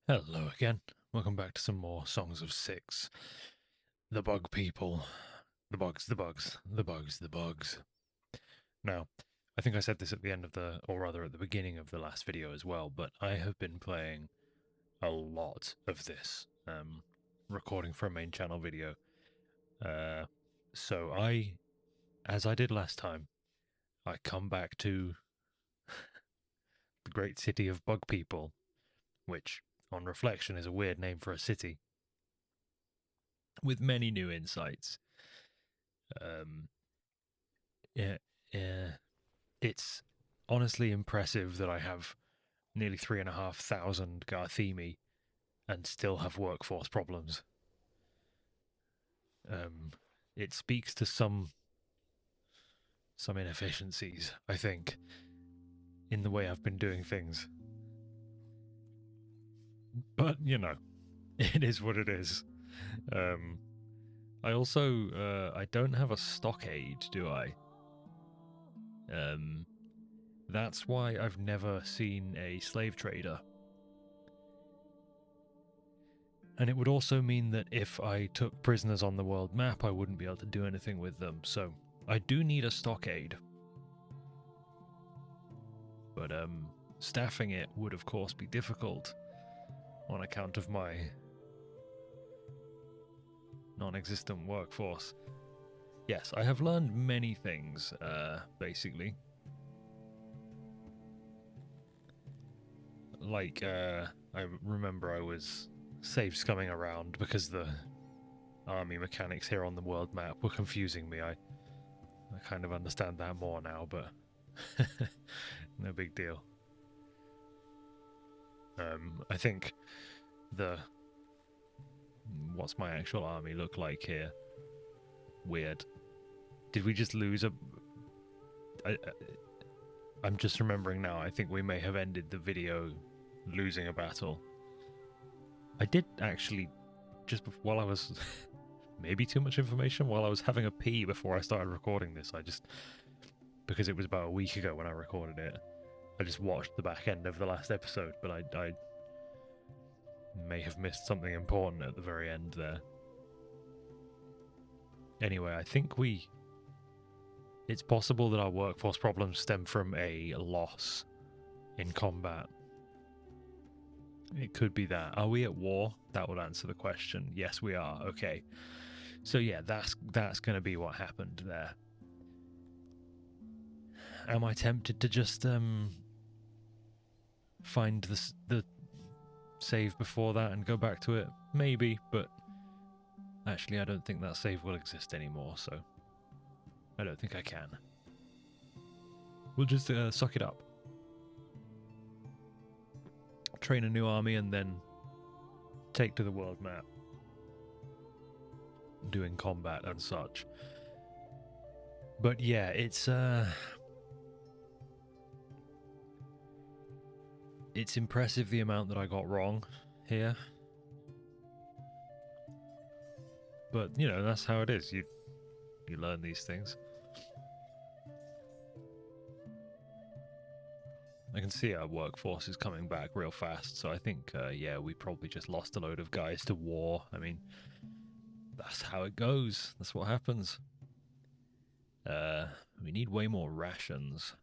Hello again. Welcome back to some more Songs of Syx. The bug people. The bugs, the bugs, the bugs, the bugs. Now, I think I said this at the end of or rather at the beginning of the last video as well, but I have been playing a lot of this, recording for a main channel video. So as I did last time, I come back to the great city of bug people, which, on reflection, is a weird name for a city, with many new insights. Yeah, yeah. It's honestly impressive that I have nearly 3,500 Garthemi and still have workforce problems. It speaks to some inefficiencies, I think, in the way I've been doing things. But it is what it is. I also I don't have a stockade, do I? That's why I've never seen a slave trader. And it would also mean that if I took prisoners on the world map, I wouldn't be able to do anything with them. So I do need a stockade. But staffing it would of course be difficult on account of my non-existent workforce. Yes, I have learned many things, basically. Like, I remember I was safe scumming around because the army mechanics here on the world map were confusing me. I kind of understand that more now, but no big deal. I think what's my actual army look like here? Weird. Did we just lose I'm just remembering now. I think we may have ended the video losing a battle. I did actually, just while I was maybe too much information, while I was having a pee before I started recording this, because it was about a week ago when I recorded it, I just watched the back end of the last episode, but I may have missed something important at the very end there. Anyway, I think it's possible that our workforce problems stem from a loss in combat. It could be that. Are we at war? That would answer the question. Yes, we are. Okay. So yeah, that's going to be what happened there. Am I tempted to just find the save before that and go back to it? Maybe, but actually I don't think that save will exist anymore, so I don't think I can. We'll just suck it up. Train a new army and then take to the world map, doing combat and such. But yeah, it's impressive the amount that I got wrong here. But that's how it is. You learn these things. I can see our workforce is coming back real fast, so I think, yeah, we probably just lost a load of guys to war. I mean, that's how it goes. That's what happens. We need way more rations.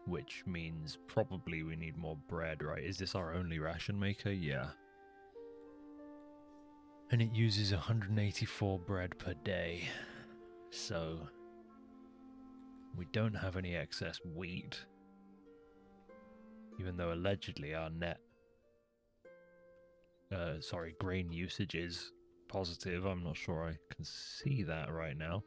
Which means probably we need more bread, right? Is this our only ration maker? Yeah. And it uses 184 bread per day. So we don't have any excess wheat. Even though allegedly our net grain usage is positive. I'm not sure I can see that right now.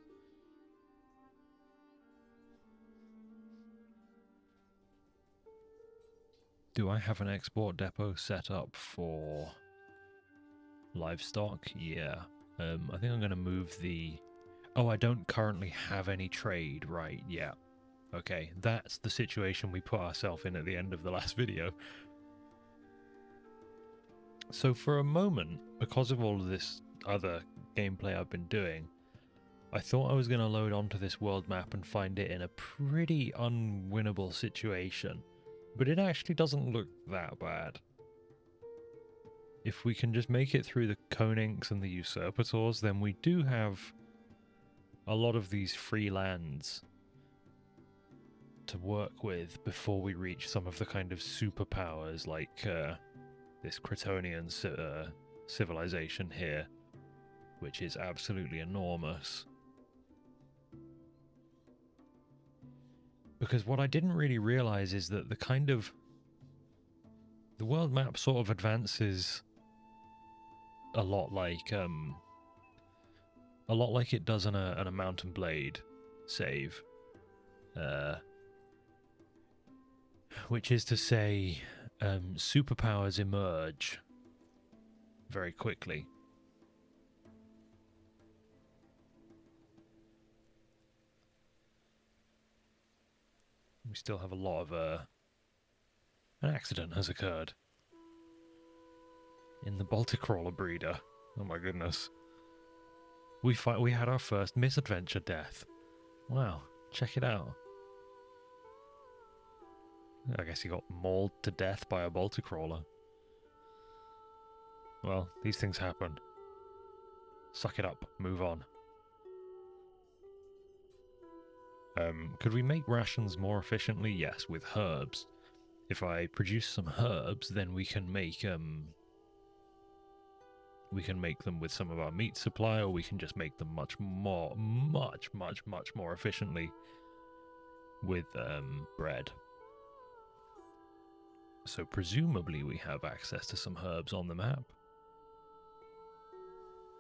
Do I have an export depot set up for livestock? Yeah. I think I'm going to move the... Oh, I don't currently have any trade, right? Yeah. Okay, that's the situation we put ourselves in at the end of the last video. So for a moment, because of all of this other gameplay I've been doing, I thought I was going to load onto this world map and find it in a pretty unwinnable situation, but it actually doesn't look that bad. If we can just make it through the Koninks and the Usurpators, then we do have a lot of these free lands to work with before we reach some of the kind of superpowers like this Cretonian civilization here, which is absolutely enormous. Because what I didn't really realize is that the world map sort of advances a lot like it does on a Mountain Blade save, which is to say, superpowers emerge very quickly. We still have a lot of an accident has occurred in the Baltic Crawler breeder. Oh my goodness. We had our first misadventure death. Wow, check it out. I guess he got mauled to death by a Baltic Crawler. Well, these things happen. Suck it up, move on. Could we make rations more efficiently? Yes, with herbs. If I produce some herbs, then we can make them with some of our meat supply, or we can just make them much more efficiently with bread. So presumably we have access to some herbs on the map.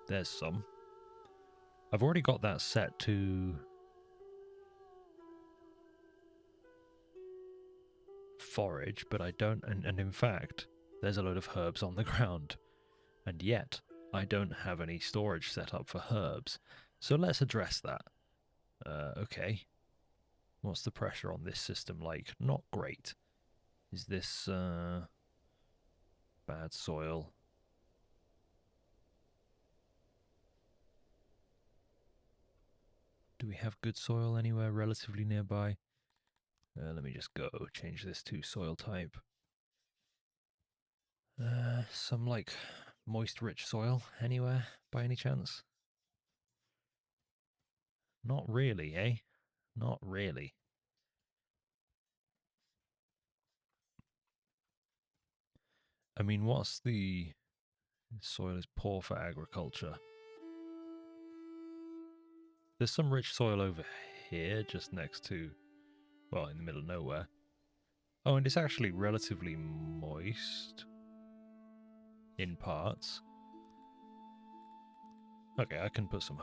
There's some. I've already got that set to forage, but I don't, and in fact, there's a load of herbs on the ground, and yet I don't have any storage set up for herbs. So let's address that. Okay. What's the pressure on this system like? Not great. Is this bad soil? Do we have good soil anywhere relatively nearby? Let me just go change this to soil type. Some like moist rich soil anywhere by any chance? Not really, eh? Not really. I mean, what's the soil is poor for agriculture? There's some rich soil over here, just next to, well, in the middle of nowhere. Oh, and it's actually relatively moist in parts. Okay, I can put some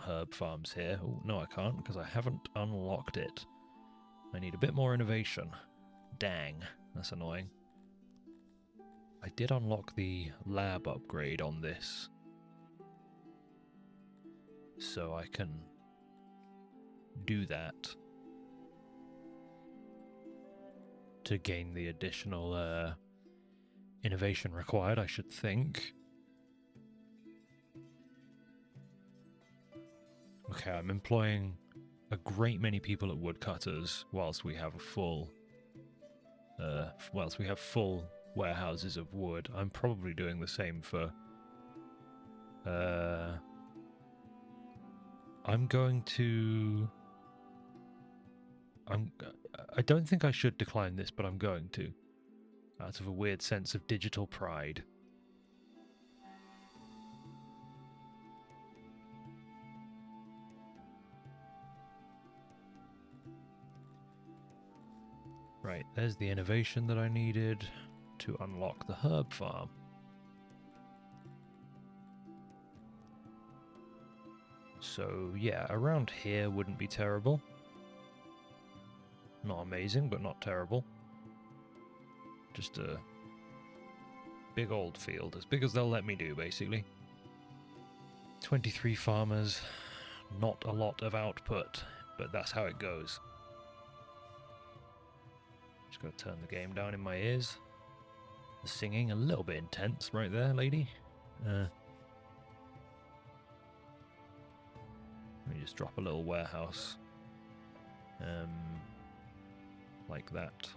herb farms here. Oh, no, I can't, because I haven't unlocked it. I need a bit more innovation. Dang, that's annoying. I did unlock the lab upgrade on this, so I can do that to gain the additional innovation required, I should think. Okay, I'm employing a great many people at woodcutters whilst we have a full warehouses of wood. I'm probably doing the same for I don't think I should decline this, but I'm going to, out of a weird sense of digital pride. Right, there's the innovation that I needed to unlock the herb farm. So yeah, around here wouldn't be terrible. Not amazing, but not terrible. Just a big old field, as big as they'll let me do, basically. 23 farmers, not a lot of output, but that's how it goes. Just gotta turn the game down in my ears. The singing a little bit intense right there, lady. just drop a little warehouse. Like that.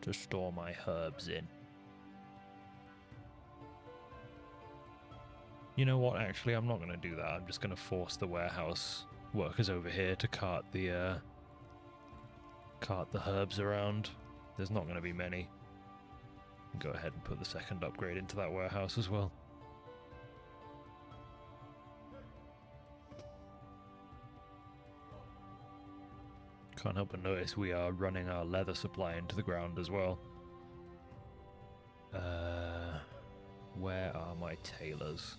To store my herbs in. You know what, actually, I'm not going to do that. I'm just going to force the warehouse workers over here to cart the herbs around. There's not going to be many. Go ahead and put the second upgrade into that warehouse as well. Can't help but notice we are running our leather supply into the ground as well. Where are my tailors?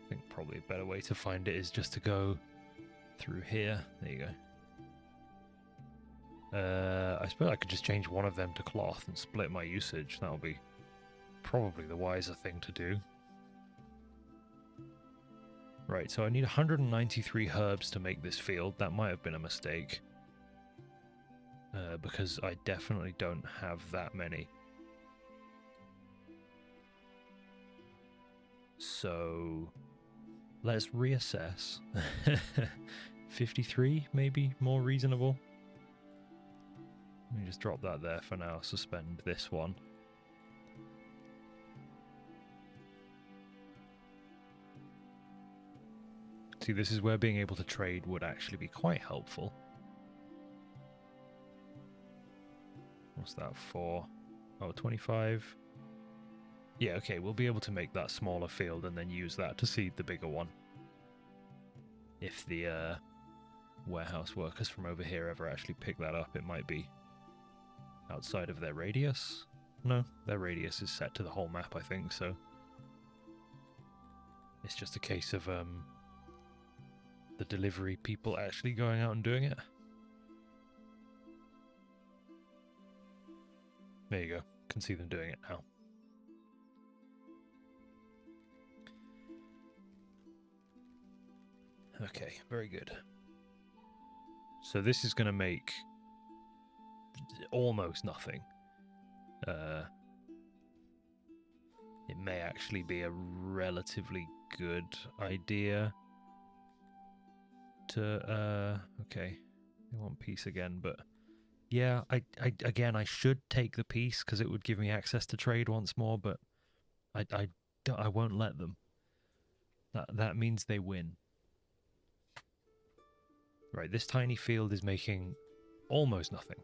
I think probably a better way to find it is just to go through here. There you go. I suppose I could just change one of them to cloth and split my usage. That'll be probably the wiser thing to do. Right, so I need 193 herbs to make this field. That might have been a mistake. Because I definitely don't have that many. So let's reassess. 53, maybe more reasonable. Let me just drop that there for now. Suspend this one. See, this is where being able to trade would actually be quite helpful. What's that for? Oh, 25. Yeah, okay, we'll be able to make that smaller field and then use that to seed the bigger one. If the warehouse workers from over here ever actually pick that up, it might be outside of their radius. No, their radius is set to the whole map, I think, so it's just a case of the delivery people actually going out and doing it. There you go. Can see them doing it now. Okay, very good. So this is going to make almost nothing. It may actually be a relatively good idea to okay, they want peace again, but yeah, I should take the peace because it would give me access to trade once more, but I won't let them. That means they win. Right, this tiny field is making almost nothing.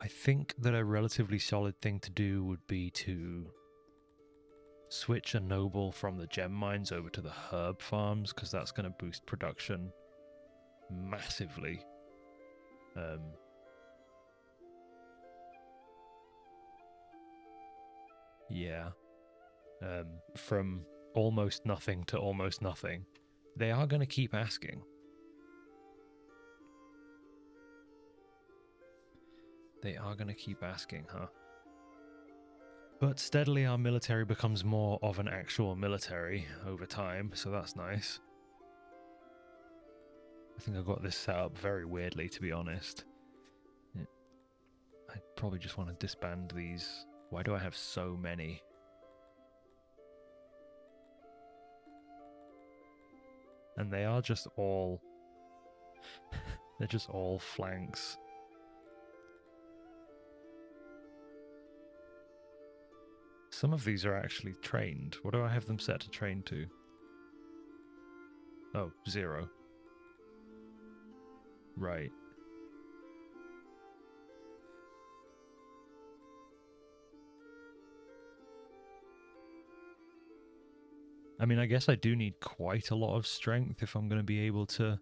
I think that a relatively solid thing to do would be to switch a noble from the gem mines over to the herb farms, because that's going to boost production massively. Yeah. From almost nothing to almost nothing. They are going to keep asking. They are going to keep asking, huh? But steadily our military becomes more of an actual military over time, so that's nice. I think I got this set up very weirdly, to be honest. I probably just want to disband these. Why do I have so many? And they are just all... they're just all flanks. Some of these are actually trained. What do I have them set to train to? Oh, 0. Right. I mean, I guess I do need quite a lot of strength if I'm going to be able to...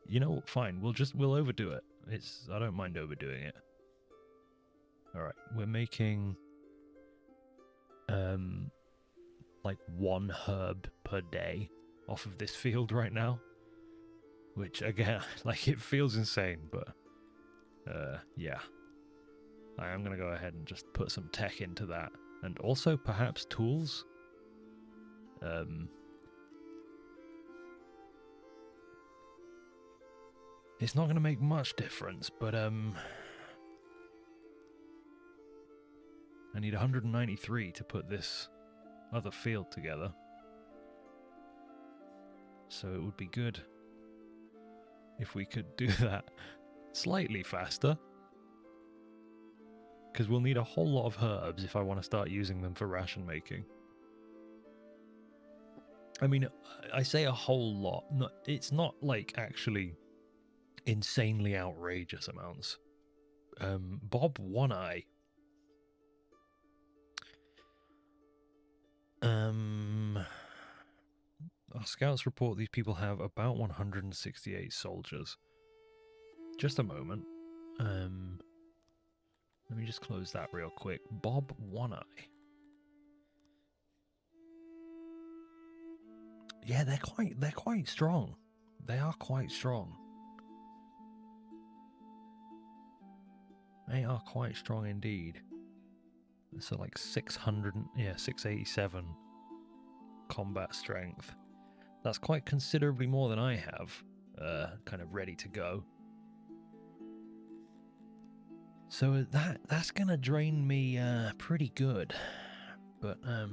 You know, fine, we'll overdo it. I don't mind overdoing it. Alright, we're making... like 1 herb per day off of this field right now. Which, again, like, it feels insane, but... yeah. I am going to go ahead and just put some tech into that. And also, perhaps, tools? It's not going to make much difference, but I need 193 to put this other field together. So it would be good if we could do that slightly faster. Because we'll need a whole lot of herbs if I want to start using them for ration making. I mean, I say a whole lot. It's not like actually insanely outrageous amounts. Bob One Eye. Our scouts report these people have about 168 soldiers. Just a moment. Let me just close that real quick. Bob One Eye. Yeah, they're quite strong. They are quite strong. They are quite strong indeed. So like 687 combat strength. That's quite considerably more than I have, kind of ready to go. So that's gonna drain me pretty good, but I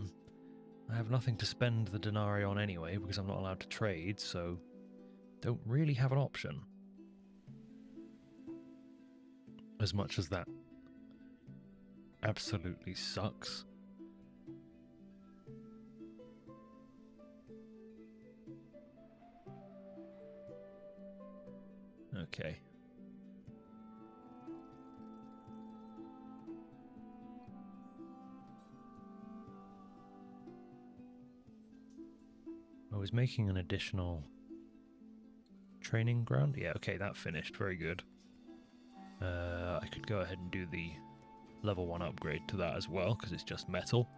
have nothing to spend the denarii on anyway because I'm not allowed to trade, so don't really have an option. As much as that absolutely sucks. Okay. I was making an additional training ground. Yeah, okay, that finished. Very good. I could go ahead and do the level 1 upgrade to that as well, because it's just metal.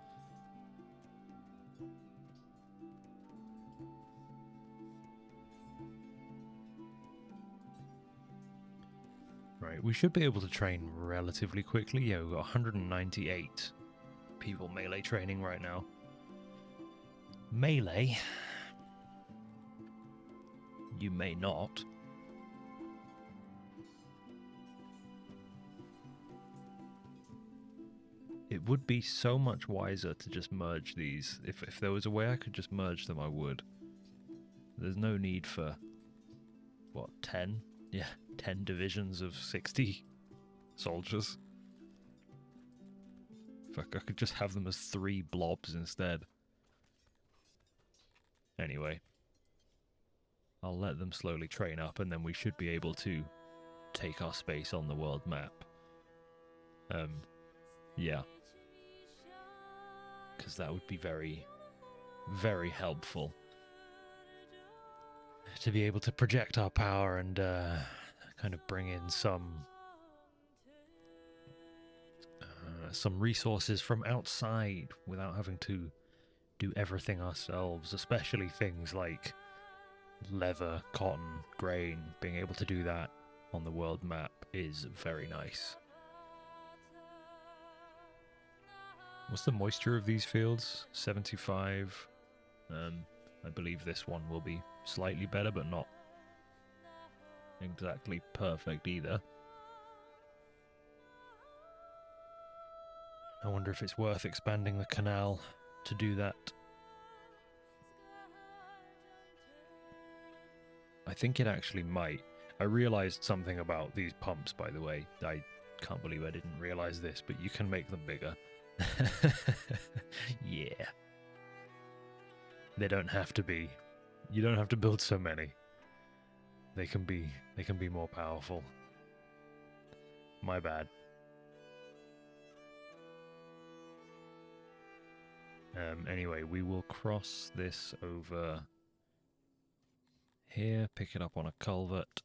Right, we should be able to train relatively quickly. Yeah, we've got 198 people melee training right now. Melee? You may not. It would be so much wiser to just merge these. If there was a way I could just merge them, I would. There's no need for, what, 10? Yeah, 10 divisions of 60 soldiers. Fuck, I could just have them as 3 blobs instead. Anyway. I'll let them slowly train up, and then we should be able to take our space on the world map. Yeah. Because that would be very, very helpful. To be able to project our power and kind of bring in some resources from outside without having to do everything ourselves, especially things like leather, cotton, grain. Being able to do that on the world map is very nice. What's the moisture of these fields? 75. I believe this one will be slightly better, but not exactly perfect either. I wonder if it's worth expanding the canal to do that. I think it actually might. I realized something about these pumps, by the way. I can't believe I didn't realize this, but you can make them bigger. Yeah. They don't have to be. You don't have to build so many. They can be more powerful. My bad. Anyway, we will cross this over here, pick it up on a culvert.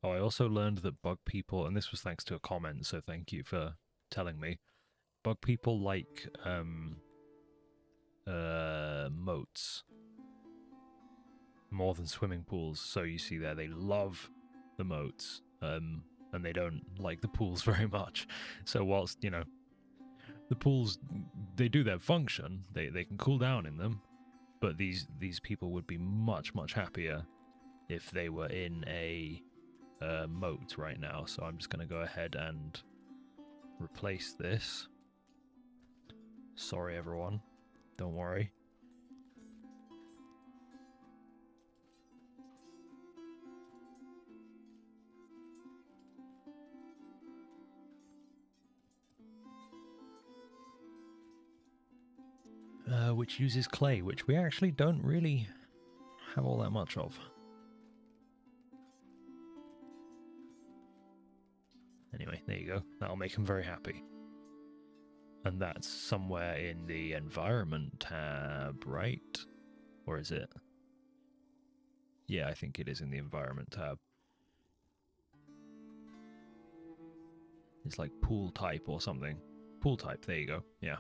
Oh, I also learned that bug people, and this was thanks to a comment, so thank you for telling me. Bug people like moats more than swimming pools. So you see there, they love the moats, and they don't like the pools very much. So whilst, you know, the pools, they do their function, they can cool down in them, but these people would be much happier if they were in a moat right now. So I'm just going to go ahead and replace this. Sorry, everyone. Don't worry. Which uses clay, which we actually don't really have all that much of. Anyway, there you go. That'll make him very happy. And that's somewhere in the environment tab, right? Or is it? Yeah, I think it is in the environment tab. It's like pool type or something. Pool type, there you go. Yeah.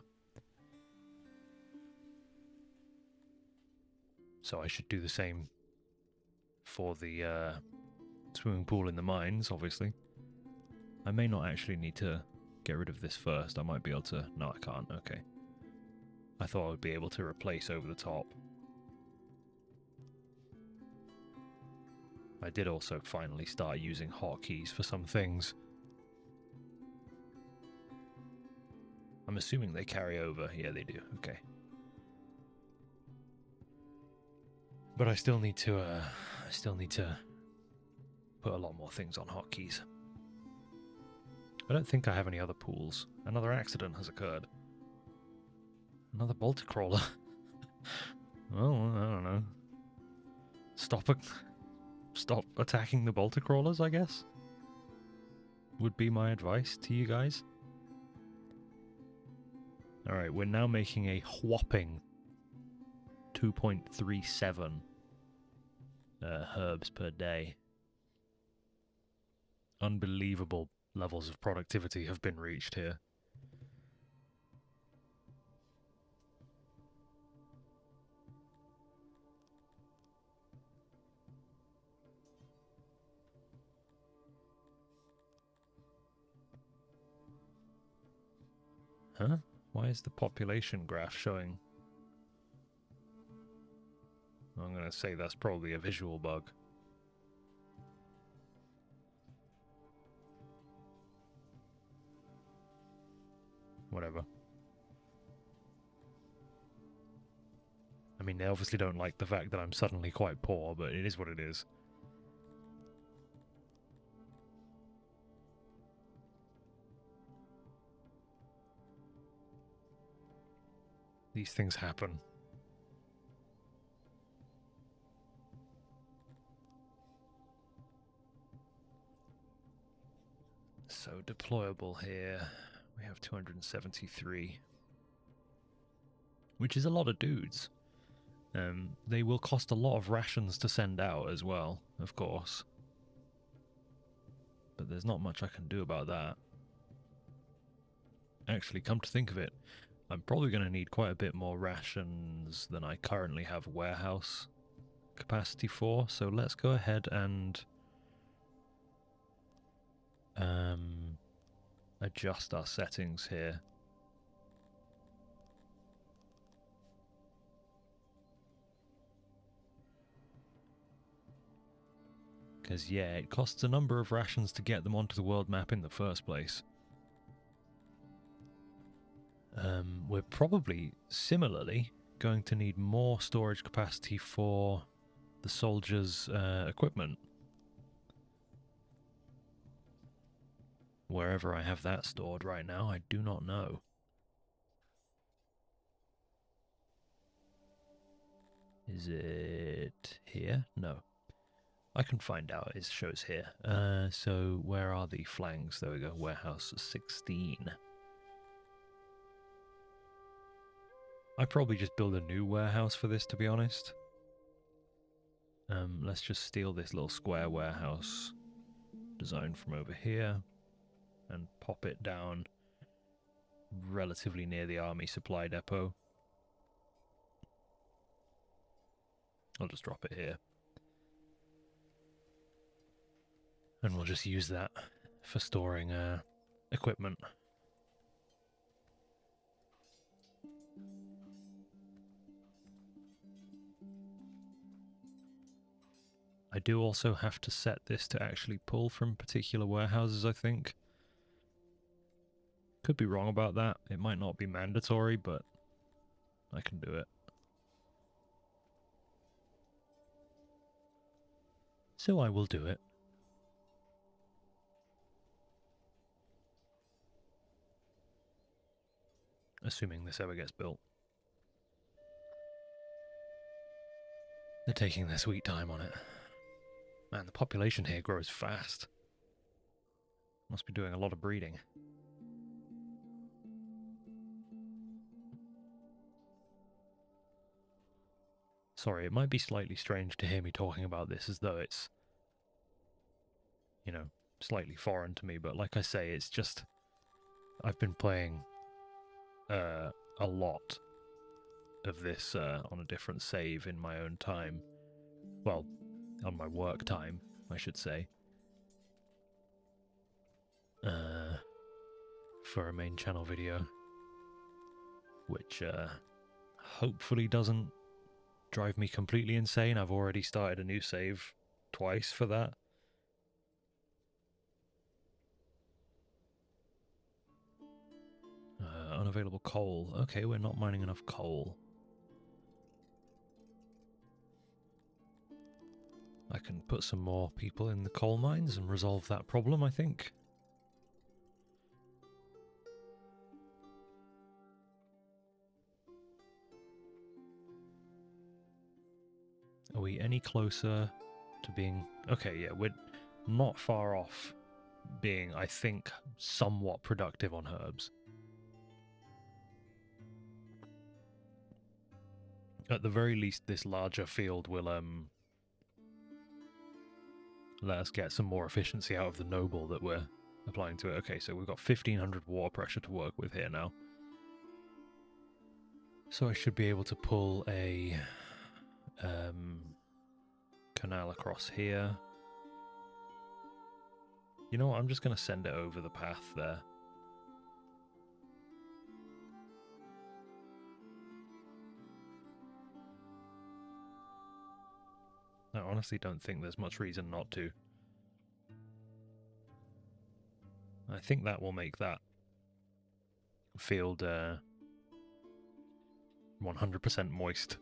So I should do the same for the swimming pool in the mines, obviously. I may not actually need to get rid of this first. I might be able to... No, I can't. Okay. I thought I would be able to replace over the top. I did also finally start using hotkeys for some things. I'm assuming they carry over. Yeah, they do. Okay. But I still need to put a lot more things on hotkeys. I don't think I have any other pools. Another accident has occurred. Another bolter crawler. Oh, I don't know. Stop attacking the bolter crawlers, I guess. Would be my advice to you guys. Alright, we're now making a whopping 2.37 herbs per day. Unbelievable levels of productivity have been reached here. Huh? Why is the population graph showing? I'm going to say that's probably a visual bug. Whatever. I mean, they obviously don't like the fact that I'm suddenly quite poor, but it is what it is. These things happen. So deployable here, we have 273. Which is a lot of dudes. They will cost a lot of rations to send out as well, of course. But there's not much I can do about that. Actually, come to think of it, I'm probably going to need quite a bit more rations than I currently have warehouse capacity for, so let's go ahead and adjust our settings here. Because, yeah, it costs a number of rations to get them onto the world map in the first place. We're probably, similarly, going to need more storage capacity for the soldiers' equipment. Wherever I have that stored right now, I do not know. Is it here? No. I can find out. It shows here. So where are the flanks? There we go. Warehouse 16. I'd probably just build a new warehouse for this, to be honest. Let's just steal this little square warehouse design from over here and pop it down relatively near the army supply depot. I'll just drop it here. And we'll just use that for storing equipment. I do also have to set this to actually pull from particular warehouses, I think. Could be wrong about that. It might not be mandatory, but I can do it. So I will do it. Assuming this ever gets built. They're taking their sweet time on it. Man, the population here grows fast. Must be doing a lot of breeding. Sorry, it might be slightly strange to hear me talking about this as though it's, you know, slightly foreign to me, but like I say, it's just... I've been playing a lot of this on a different save in my own time. Well, on my work time, I should say. For a main channel video. Which hopefully doesn't drive me completely insane. I've already started a new save twice for that. Unavailable coal. Okay, we're not mining enough coal. I can put some more people in the coal mines and resolve that problem, I think. Are we any closer to being... Okay, yeah, we're not far off being, I think, somewhat productive on herbs. At the very least, this larger field will let us get some more efficiency out of the noble that we're applying to it. Okay, so we've got 1500 water pressure to work with here now. So I should be able to pull a canal across here. You know what, I'm just going to send it over the path there. I honestly don't think there's much reason not to. I think that will make that field 100% moist.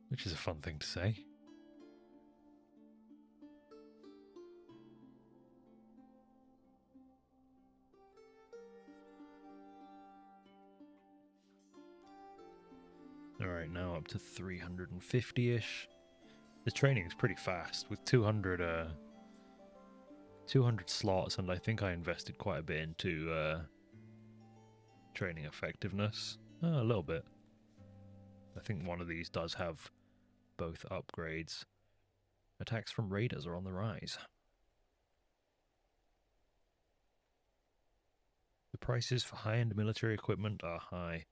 Which is a fun thing to say. Alright, now up to 350-ish. The training is pretty fast, with 200 slots, and I think I invested quite a bit into training effectiveness. A little bit. I think one of these does have both upgrades. Attacks from raiders are on the rise. The prices for high-end military equipment are high.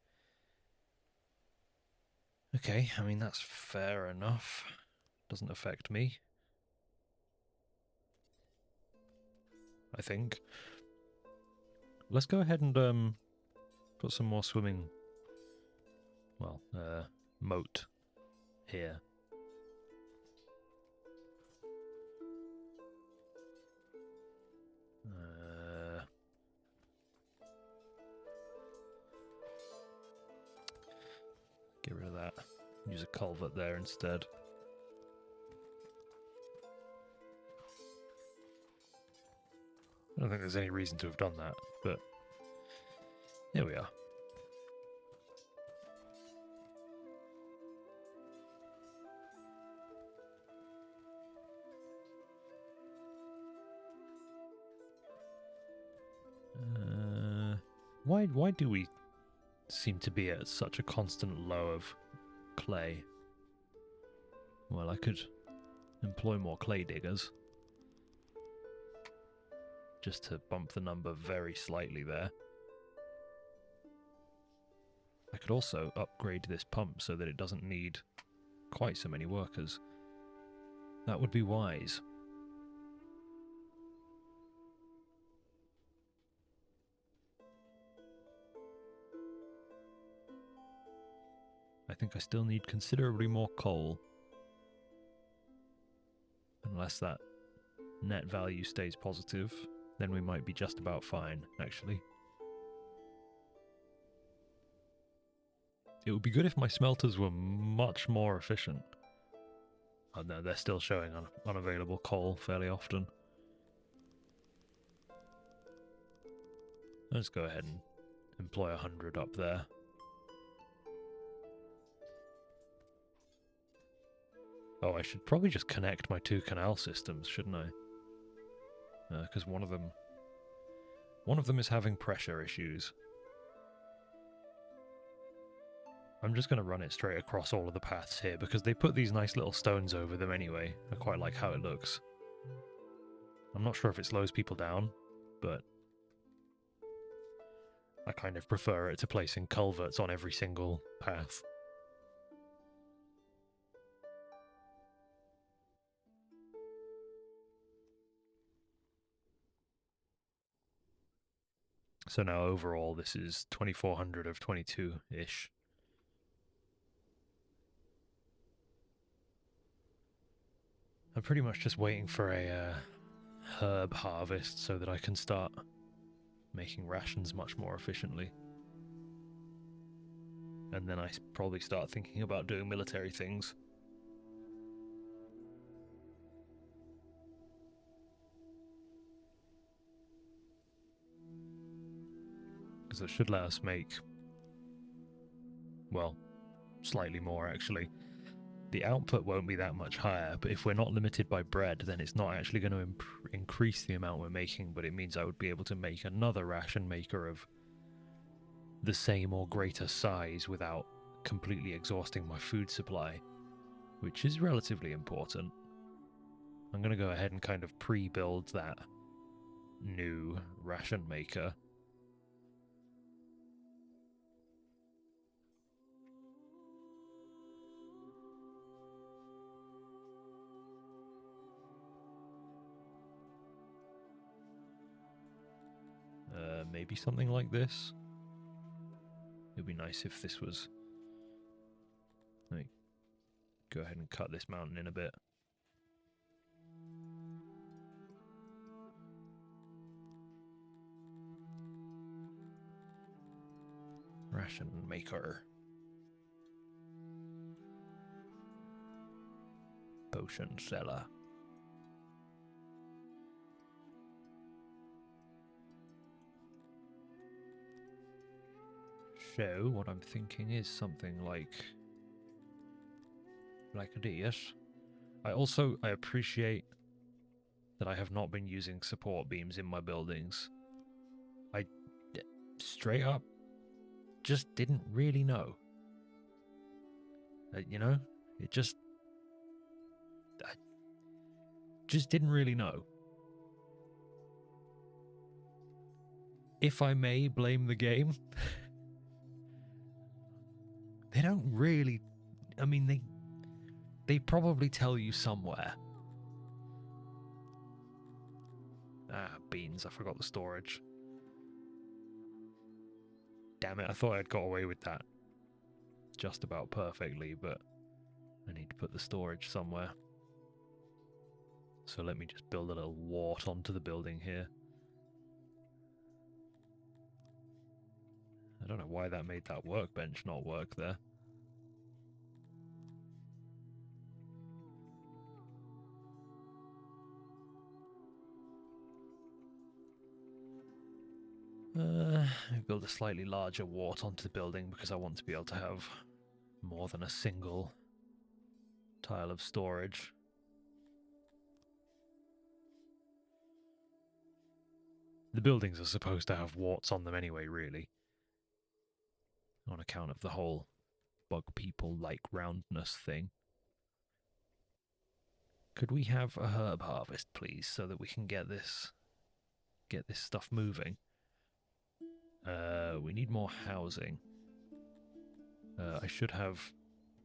Okay, I mean, that's fair enough. Doesn't affect me. I think. Let's go ahead and put some more swimming, well, moat here. Get rid of that. Use a culvert there instead. I don't think there's any reason to have done that, but here we are. Why do we seem to be at such a constant low of clay? Well, I could employ more clay diggers. Just to bump the number very slightly there. I could also upgrade this pump so that it doesn't need quite so many workers. That would be wise. I think I still need considerably more coal. Unless that net value stays positive. then we might be just about fine, actually. It would be good if my smelters were much more efficient. Oh no, they're still showing unavailable coal fairly often. Let's go ahead and employ 100 up there. Oh, I should probably just connect my 2 canal systems, shouldn't I? Because one of them is having pressure issues. I'm just going to run it straight across all of the paths here, because they put these nice little stones over them anyway. I quite like how it looks. I'm not sure if it slows people down, but I kind of prefer it to placing culverts on every single path. So now overall this is 2400 of 22-ish. I'm pretty much just waiting for a herb harvest so that I can start making rations much more efficiently. And then I probably start thinking about doing military things. Because it should let us make, well, slightly more actually. The output won't be that much higher, but if we're not limited by bread, then it's not actually going to increase the amount we're making, but it means I would be able to make another ration maker of the same or greater size without completely exhausting my food supply, which is relatively important. I'm going to go ahead and kind of pre-build that new ration maker. Maybe something like this. It'd be nice if this was... Let me go ahead and cut this mountain in a bit. Ration maker. Potion seller. So, what I'm thinking is something like this. I appreciate that I have not been using support beams in my buildings. I straight up just didn't really know. You know, I just didn't really know. If I may blame the game, they don't really, I mean, they probably tell you somewhere. Ah, beans, I forgot the storage. Damn it, I thought I'd got away with that just about perfectly, but I need to put the storage somewhere. So let me just build a little wart onto the building here. I don't know why that made that workbench not work there. I build a slightly larger wart onto the building because I want to be able to have more than a single tile of storage. The buildings are supposed to have warts on them anyway, really. On account of the whole bug people like roundness thing. Could we have a herb harvest, please, so that we can get this stuff moving? We need more housing. I should have...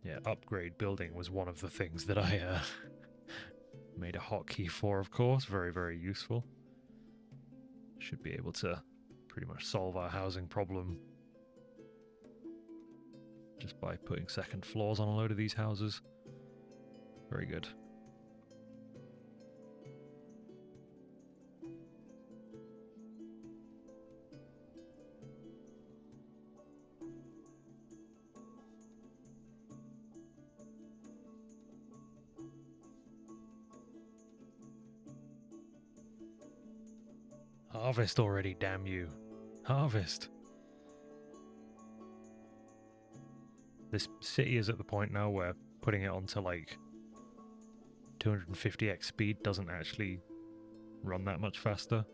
Yeah, upgrade building was one of the things that I made a hotkey for, of course. Very, very useful. Should be able to pretty much solve our housing problem just by putting second floors on a load of these houses. Very good. Harvest already, damn you. Harvest. This city is at the point now where putting it onto like 250x speed doesn't actually run that much faster.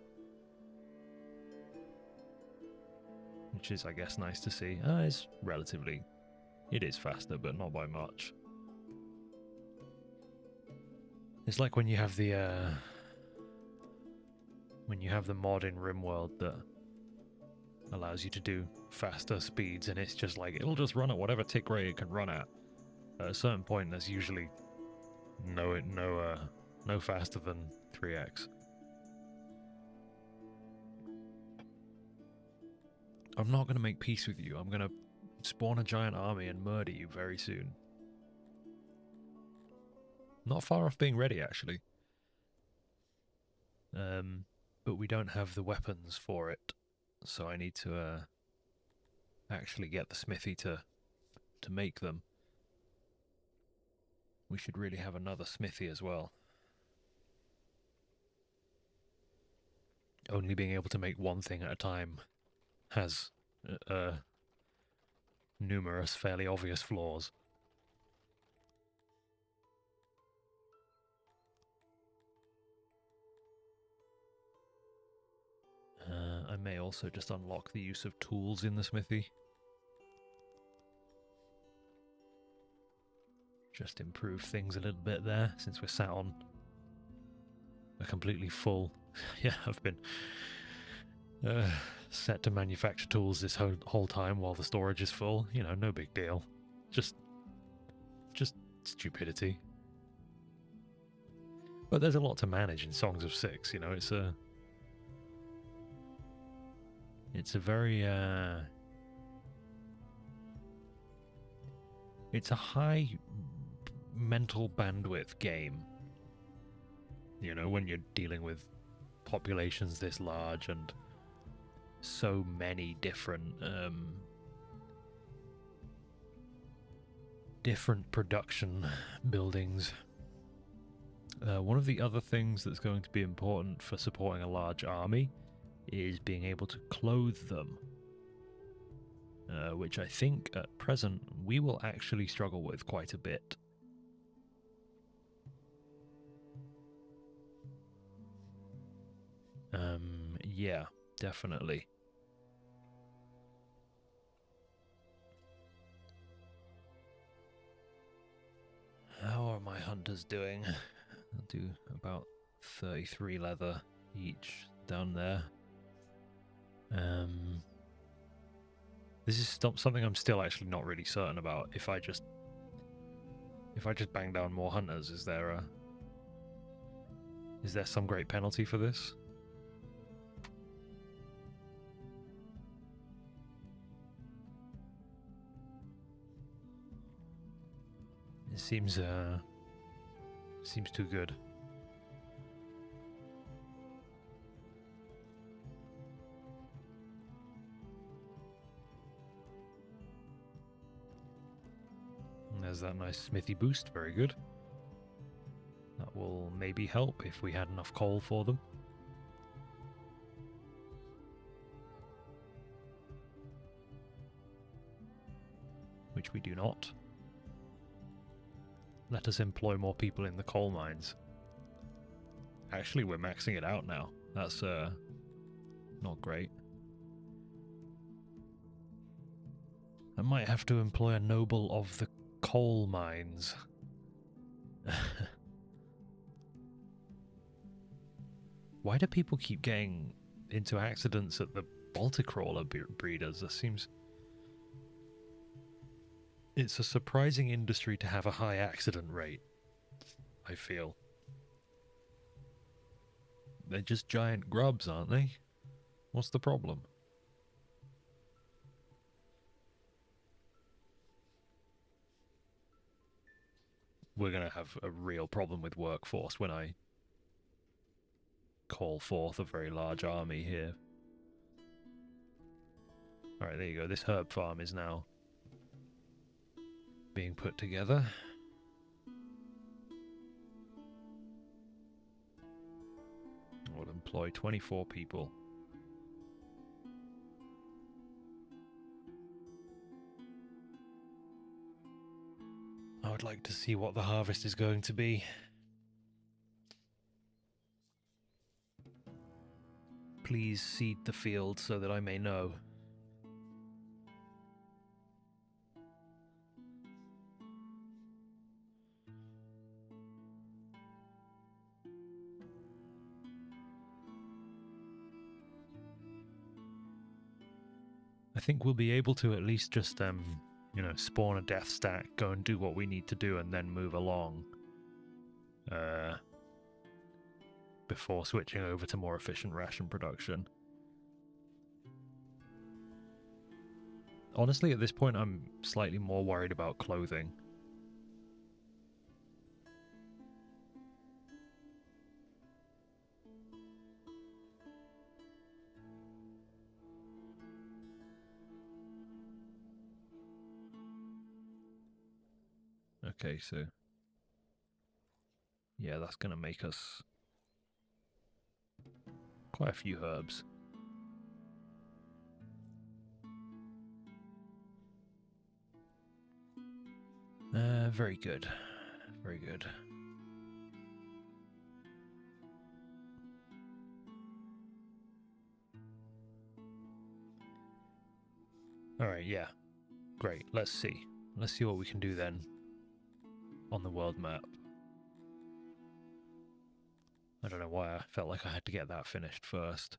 Which is, I guess, nice to see. It's relatively... It is faster, but not by much. It's like when you have the mod in RimWorld that allows you to do faster speeds, and it's just like, it'll just run at whatever tick rate it can run at. At a certain point, there's usually no faster than 3x. I'm not going to make peace with you. I'm going to spawn a giant army and murder you very soon. Not far off being ready, actually. But we don't have the weapons for it, so I need to actually get the smithy to make them. We should really have another smithy as well. Only being able to make one thing at a time has numerous fairly obvious flaws. I may also just unlock the use of tools in the smithy. Just improve things a little bit there, since we're sat on a completely full... Yeah, I've been set to manufacture tools this whole time while the storage is full. You know, no big deal. Just stupidity. But there's a lot to manage in Songs of Syx, you know, it's a very it's a high mental bandwidth game. You know, when you're dealing with populations this large and so many different production buildings. One of the other things that's going to be important for supporting a large army is being able to clothe them, which I think at present we will actually struggle with quite a bit. Yeah, definitely. How are my hunters doing? I'll do about 33 leather each down there. This is something I'm still actually not really certain about. If I just bang down more hunters, is there some great penalty for this? It seems too good. And there's that nice smithy boost, very good. That will maybe help if we had enough coal for them. Which we do not. Let us employ more people in the coal mines. Actually, we're maxing it out now. That's not great. I might have to employ a noble of the coal mines. Why do people keep getting into accidents at the Baltic crawler breeders? That seems... It's a surprising industry to have a high accident rate, I feel. They're just giant grubs, aren't they? What's the problem? We're going to have a real problem with workforce when I call forth a very large army here. Alright, there you go. This herb farm is now being put together. We'll employ 24 people. I'd like to see what the harvest is going to be. Please seed the field so that I may know. I think we'll be able to at least just, you know, spawn a death stack, go and do what we need to do, and then move along. Before switching over to more efficient ration production. Honestly, at this point, I'm slightly more worried about clothing. Okay, so... yeah, that's going to make us quite a few herbs. Very good. Very good. Alright, yeah. Great, let's see. Let's see what we can do then on the world map. I don't know why I felt like I had to get that finished first.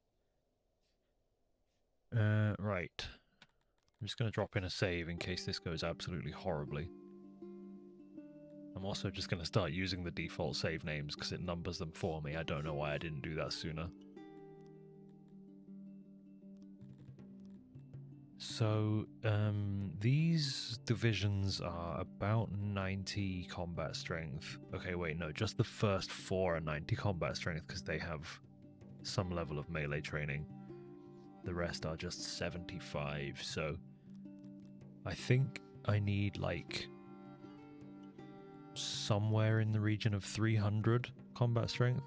Right. I'm just going to drop in a save in case this goes absolutely horribly. I'm also just going to start using the default save names because it numbers them for me. I don't know why I didn't do that sooner. So, these divisions are about 90 combat strength. Okay, wait, no, just the first 4 are 90 combat strength because they have some level of melee training. The rest are just 75, so I think I need, like, somewhere in the region of 300 combat strength.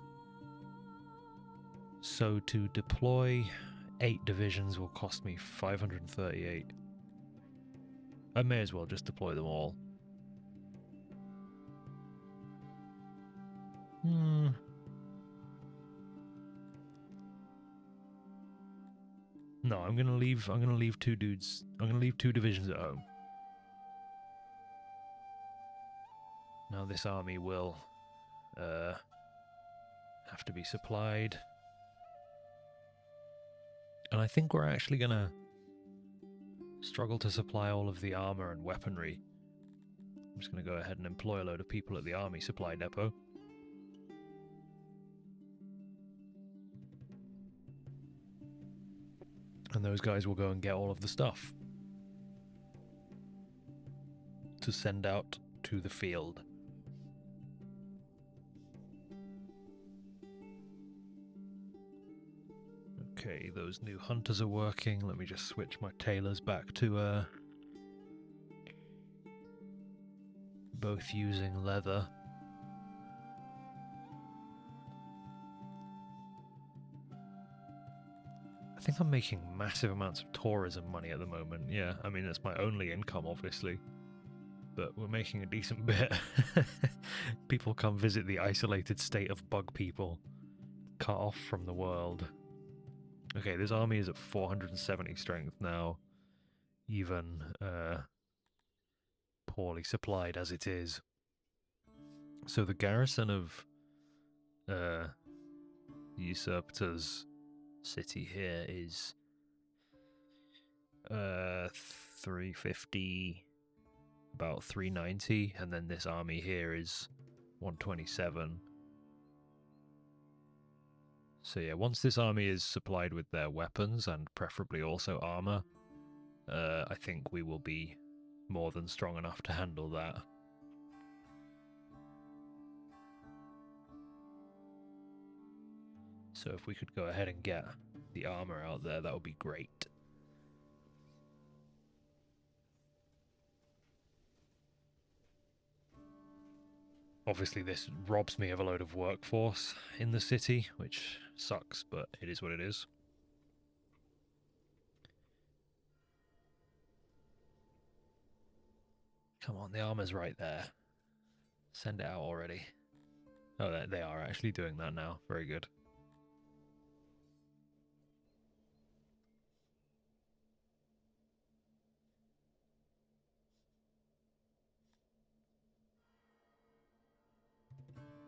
So to deploy 8 divisions will cost me 538. I may as well just deploy them all. No, I'm gonna leave 2 dudes. I'm gonna leave 2 divisions at home. Now this army will have to be supplied. And I think we're actually gonna struggle to supply all of the armor and weaponry. I'm just gonna go ahead and employ a load of people at the army supply depot. And those guys will go and get all of the stuff to send out to the field. Okay, those new hunters are working. Let me just switch my tailors back to both using leather. I think I'm making massive amounts of tourism money at the moment. Yeah, I mean, it's my only income, obviously. But we're making a decent bit. People come visit the isolated state of bug people, cut off from the world. Okay, this army is at 470 strength now, even poorly supplied as it is. So the garrison of Usurpator's city here is 350, about 390, and then this army here is 127. So yeah, once this army is supplied with their weapons and preferably also armor, I think we will be more than strong enough to handle that. So if we could go ahead and get the armor out there, that would be great. Obviously this robs me of a load of workforce in the city, which sucks, but it is what it is. Come on, the armor's right there. Send it out already. Oh, they are actually doing that now. Very good.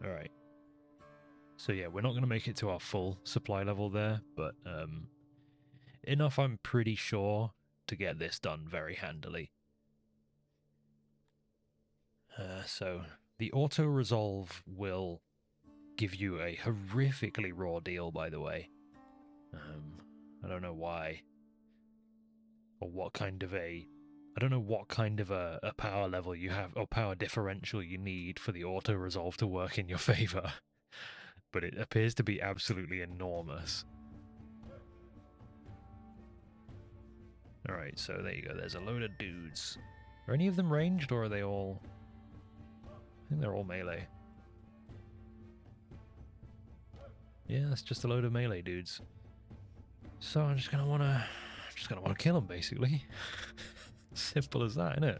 Alright. So yeah, we're not going to make it to our full supply level there, but enough, I'm pretty sure, to get this done very handily. So the auto-resolve will give you a horrifically raw deal, by the way. I don't know why. Or what kind of a... I don't know what kind of a power level you have, or power differential you need for the auto-resolve to work in your favor. But it appears to be absolutely enormous. Alright, so there you go. There's a load of dudes. Are any of them ranged, or are they all... I think they're all melee. Yeah, that's just a load of melee dudes. So I'm just gonna wanna kill them, basically. Simple as that, innit?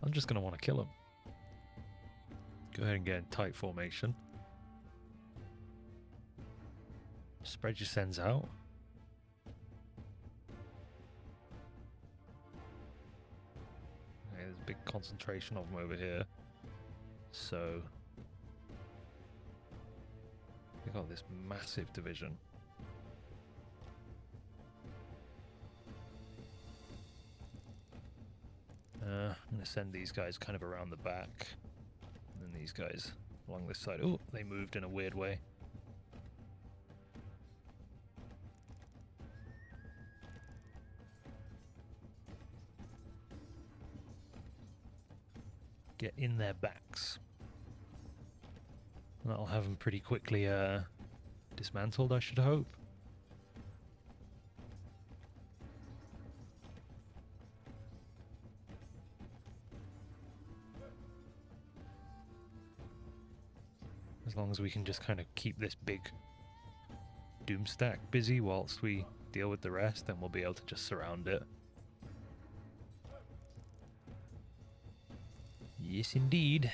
I'm just gonna wanna kill them. Go ahead and get in tight formation. Spread your sends out. Okay, there's a big concentration of them over here. So we got this massive division. I'm going to send these guys kind of around the back, and then these guys along this side. Oh, they moved in a weird way. Get in their backs. And that'll have them pretty quickly dismantled, I should hope. As long as we can just kind of keep this big doom stack busy whilst we deal with the rest, then we'll be able to just surround it. Yes, indeed.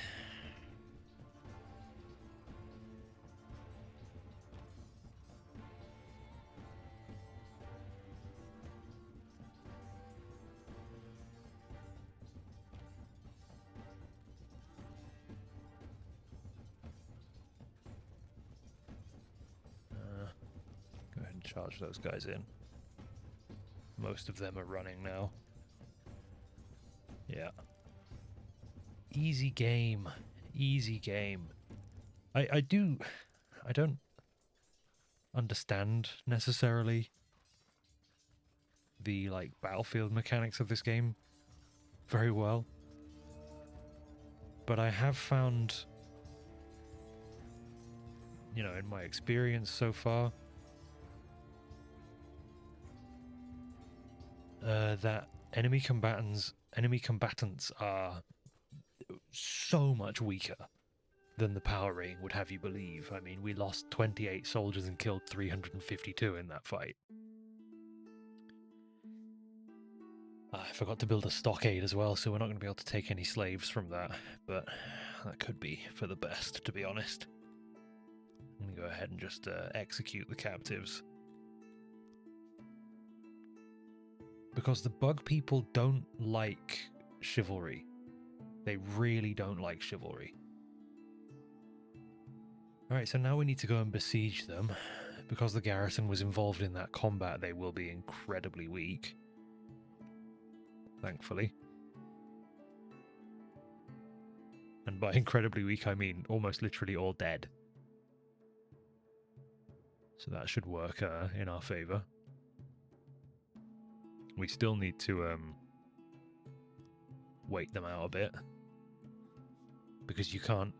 Go ahead and charge those guys in. Most of them are running now. Yeah. Easy game. Easy game. I don't understand necessarily the like battlefield mechanics of this game very well. But I have found, you know, in my experience so far, that enemy combatants are so much weaker than the power rating would have you believe. I mean, we lost 28 soldiers and killed 352 in that fight. I forgot to build a stockade as well, so we're not going to be able to take any slaves from that, but that could be for the best, to be honest. I'm going to go ahead and just execute the captives. Because the bug people don't like chivalry. They really don't like chivalry. Alright, so now we need to go and besiege them. Because the garrison was involved in that combat, they will be incredibly weak. Thankfully. And by incredibly weak, I mean almost literally all dead. So that should work in our favour. We still need to wait them out a bit. Because you can't...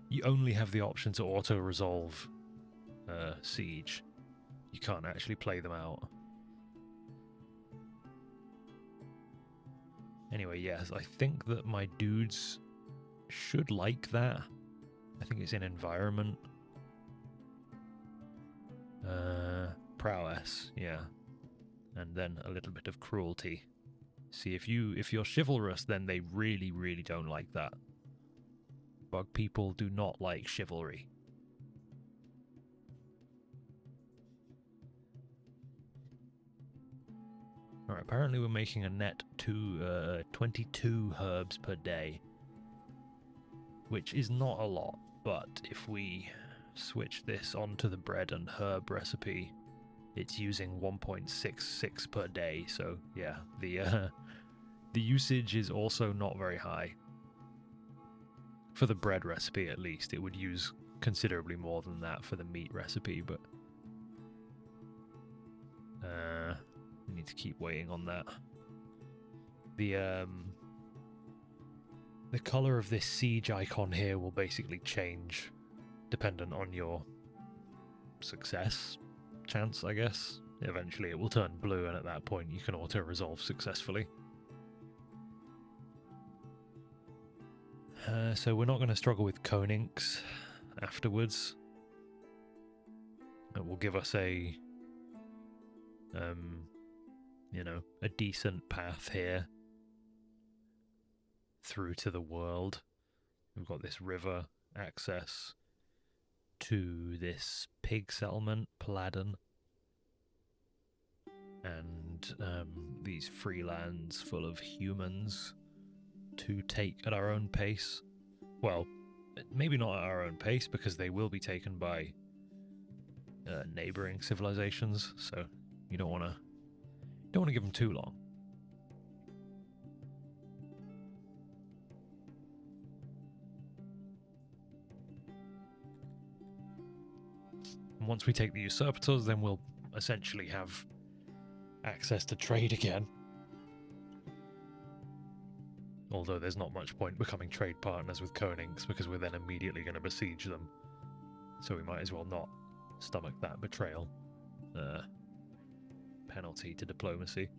you only have the option to auto-resolve siege. You can't actually play them out. Anyway, yes, I think that my dudes should like that. I think it's in environment. Prowess, yeah. And then a little bit of cruelty. See, if you're chivalrous, then they really, really don't like that. Bug people do not like chivalry. Alright, apparently we're making a net 22 herbs per day, which is not a lot, but if we switch this onto the bread and herb recipe, it's using 1.66 per day, so yeah, the usage is also not very high. For the bread recipe, at least, it would use considerably more than that for the meat recipe, but we need to keep waiting on that. The color of this siege icon here will basically change dependent on your success chance, I guess. Eventually it will turn blue, and at that point you can auto-resolve successfully. So we're not going to struggle with Koninks afterwards. It will give us a, you know, a decent path here through to the world. We've got this river access to this pig settlement, Pladen, and these free lands full of humans to take at our own pace. Well, maybe not at our own pace, because they will be taken by neighboring civilizations, so you don't want to give them too long. And once we take the usurpators, then we'll essentially have access to trade again. Although there's not much point becoming trade partners with Konings, because we're then immediately going to besiege them. So we might as well not stomach that betrayal penalty to diplomacy.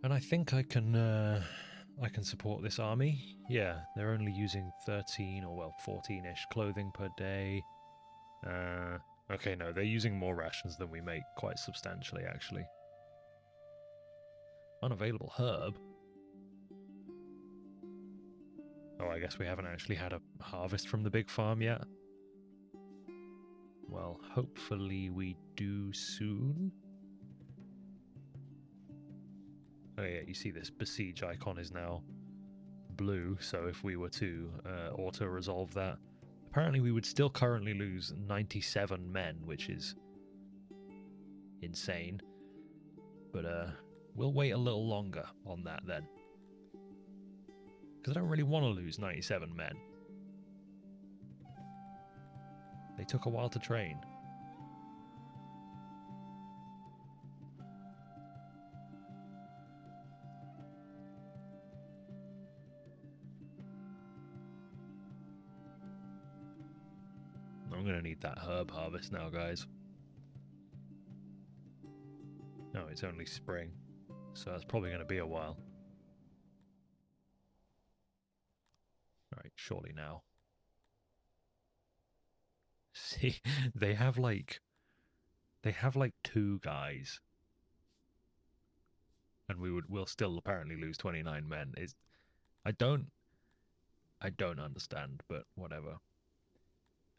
And I think I can support this army. Yeah, they're only using 13 or well 14-ish clothing per day. Okay, no, they're using more rations than we make, quite substantially, actually. Unavailable herb? Oh, I guess we haven't actually had a harvest from the big farm yet. Well, hopefully we do soon. Oh yeah, you see this besiege icon is now blue, so if we were to auto-resolve that, apparently we would still currently lose 97 men, which is insane. But we'll wait a little longer on that then. Because I don't really want to lose 97 men. They took a while to train. I'm going to need that herb harvest now, guys. No, it's only spring, so that's probably going to be a while. Alright, surely now. See, they have like 2 guys. And we'll still apparently lose 29 men. I don't understand, but whatever.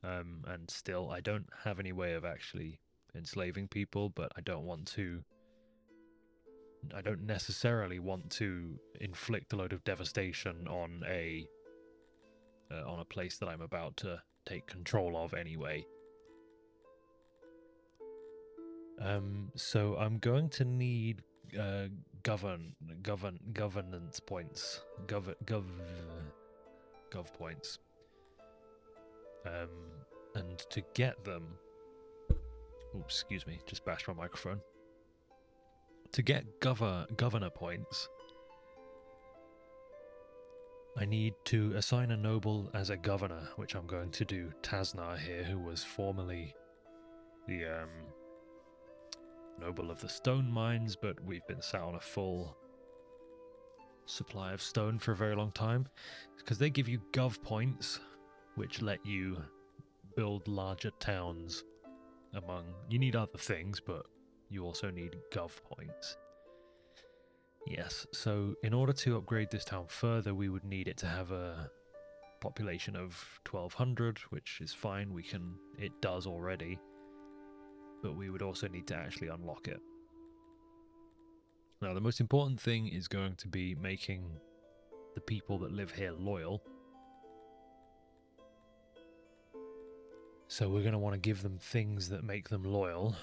And still, I don't have any way of actually enslaving people, but I don't necessarily want to inflict a load of devastation on a place that I'm about to take control of anyway. So I'm going to need governance points, gov points. And to get them, oops, excuse me, just bashed my microphone. To get governor points, I need to assign a noble as a governor, which I'm going to do Tasnar here, who was formerly the noble of the stone mines, but we've been sat on a full supply of stone for a very long time, because they give you gov points which let you build larger towns among... You need other things, but you also need gov points. Yes, so in order to upgrade this town further, we would need it to have a population of 1200, which is fine, it does already, but we would also need to actually unlock it. Now, the most important thing is going to be making the people that live here loyal. So we're going to want to give them things that make them loyal.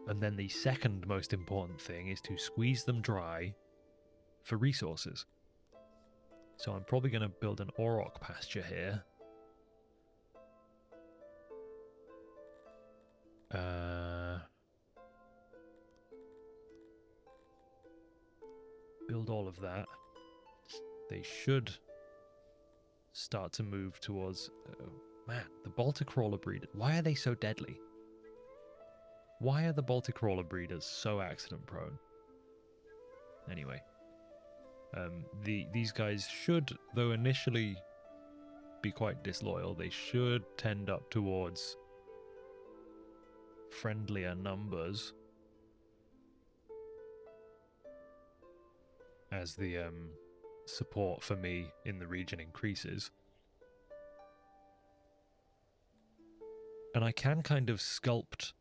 And then the second most important thing is to squeeze them dry for resources. So I'm probably going to build an auroch pasture here. Build all of that. They should start to move towards... man, the Baltic crawler breeders. Why are they so deadly? Why are the Baltic crawler breeders so accident prone? Anyway. These guys should, though initially be quite disloyal, they should tend up towards friendlier numbers as the support for me in the region increases. And I can kind of sculpt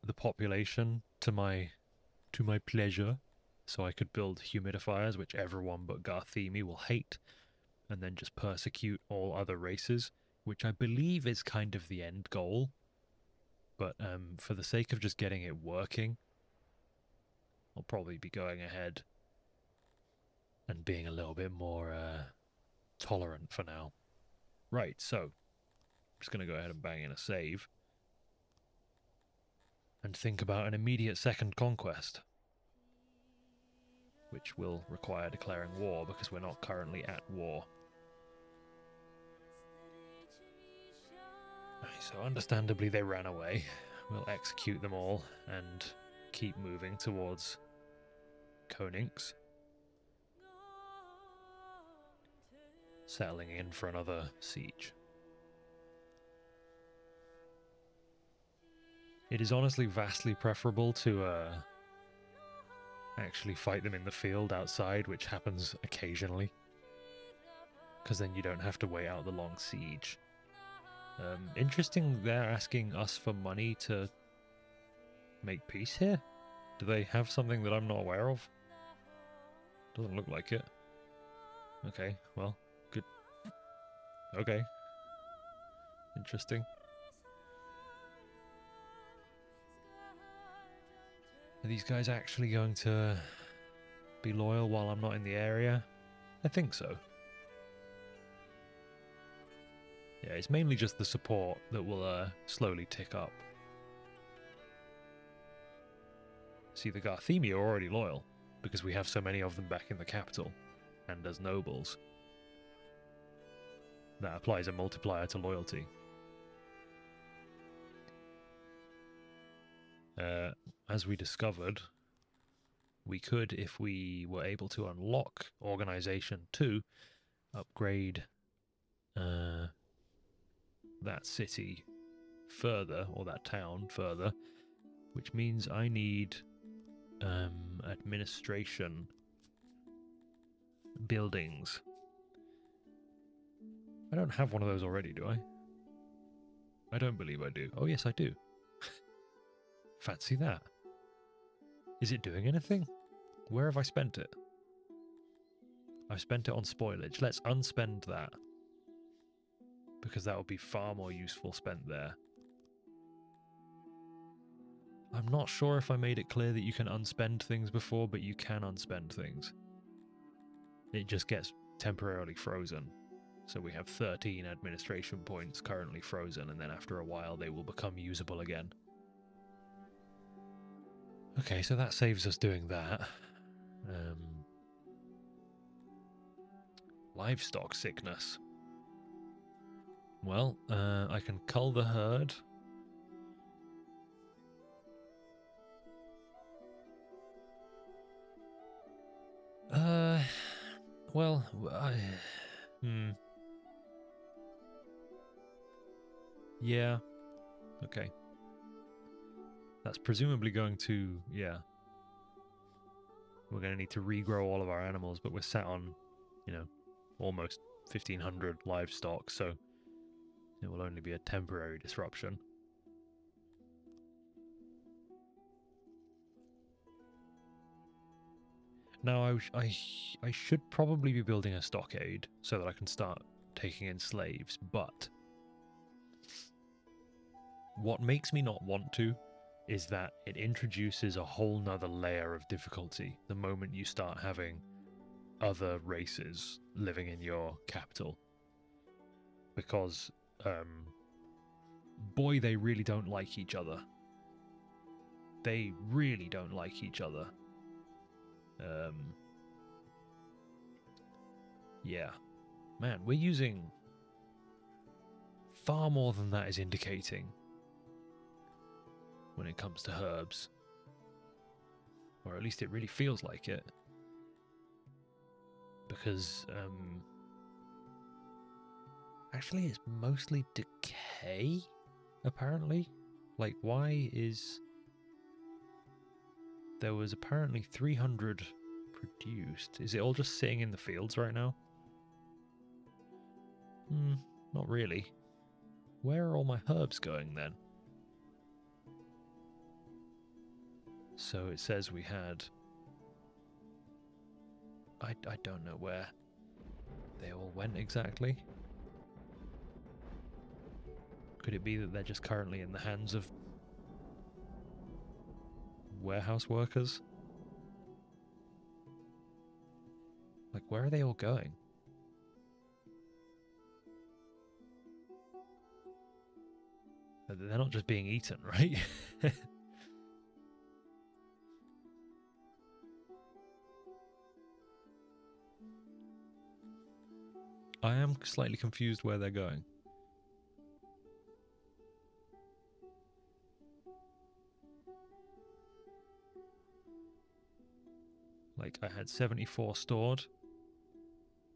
the population to my pleasure, so I could build humidifiers, which everyone but Garthemi will hate, and then just persecute all other races, which I believe is kind of the end goal. But for the sake of just getting it working, I'll probably be going ahead and being a little bit more tolerant for now. Right, so I'm just going to go ahead and bang in a save and think about an immediate second conquest, which will require declaring war because we're not currently at war. So understandably they ran away. We'll execute them all and keep moving towards Koninx, settling in for another siege. It is honestly vastly preferable to actually fight them in the field outside, which happens occasionally, because then you don't have to wait out the long siege. Interesting, they're asking us for money to make peace here? Do they have something that I'm not aware of? Doesn't look like it. Okay, well, good. Okay. Interesting. Are these guys actually going to be loyal while I'm not in the area? I think so. Yeah, it's mainly just the support that will slowly tick up. See, the Garthemi are already loyal, because we have so many of them back in the capital, and as nobles. That applies a multiplier to loyalty. As we discovered, we could, if we were able to unlock Organization 2, upgrade that city further, or that town further, which means I need administration buildings. I don't have one of those already, do I? I don't believe I do. Oh yes, I do. Fancy that. Is it doing anything? Where have I spent it? I've spent it on spoilage. Let's unspend that, because that would be far more useful spent there. I'm not sure if I made it clear that you can unspend things before, but you can unspend things. It just gets temporarily frozen. So we have 13 administration points currently frozen, and then after a while they will become usable again. Okay, so that saves us doing that. Livestock sickness. Well, I can cull the herd. Well, yeah, okay. That's presumably going to, yeah. We're going to need to regrow all of our animals, but we're sat on, you know, almost 1,500 livestock, so it will only be a temporary disruption. Now, I should probably be building a stockade so that I can start taking in slaves, but what makes me not want to is that it introduces a whole nother layer of difficulty the moment you start having other races living in your capital. Because, boy, they really don't like each other. They really don't like each other. Yeah. Man, we're using far more than that is indicating when it comes to herbs. Or at least it really feels like it. Because, actually it's mostly decay, apparently. Like, why is... There was apparently 300 produced. Is it all just sitting in the fields right now? Not really. Where are all my herbs going then? So it says we had... I don't know where they all went exactly. Could it be that they're just currently in the hands of warehouse workers? Like, where are they all going? They're not just being eaten, right? I am slightly confused where they're going. Like, I had 74 stored,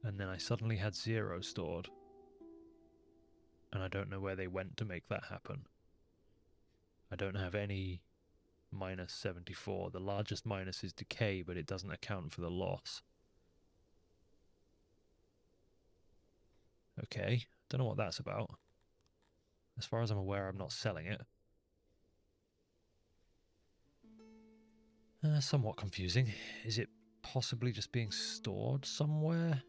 and then I suddenly had 0 stored. And I don't know where they went to make that happen. I don't have any minus 74. The largest minus is decay, but it doesn't account for the loss. Okay, don't know what that's about. As far as I'm aware, I'm not selling it. Somewhat confusing. Is it possibly just being stored somewhere?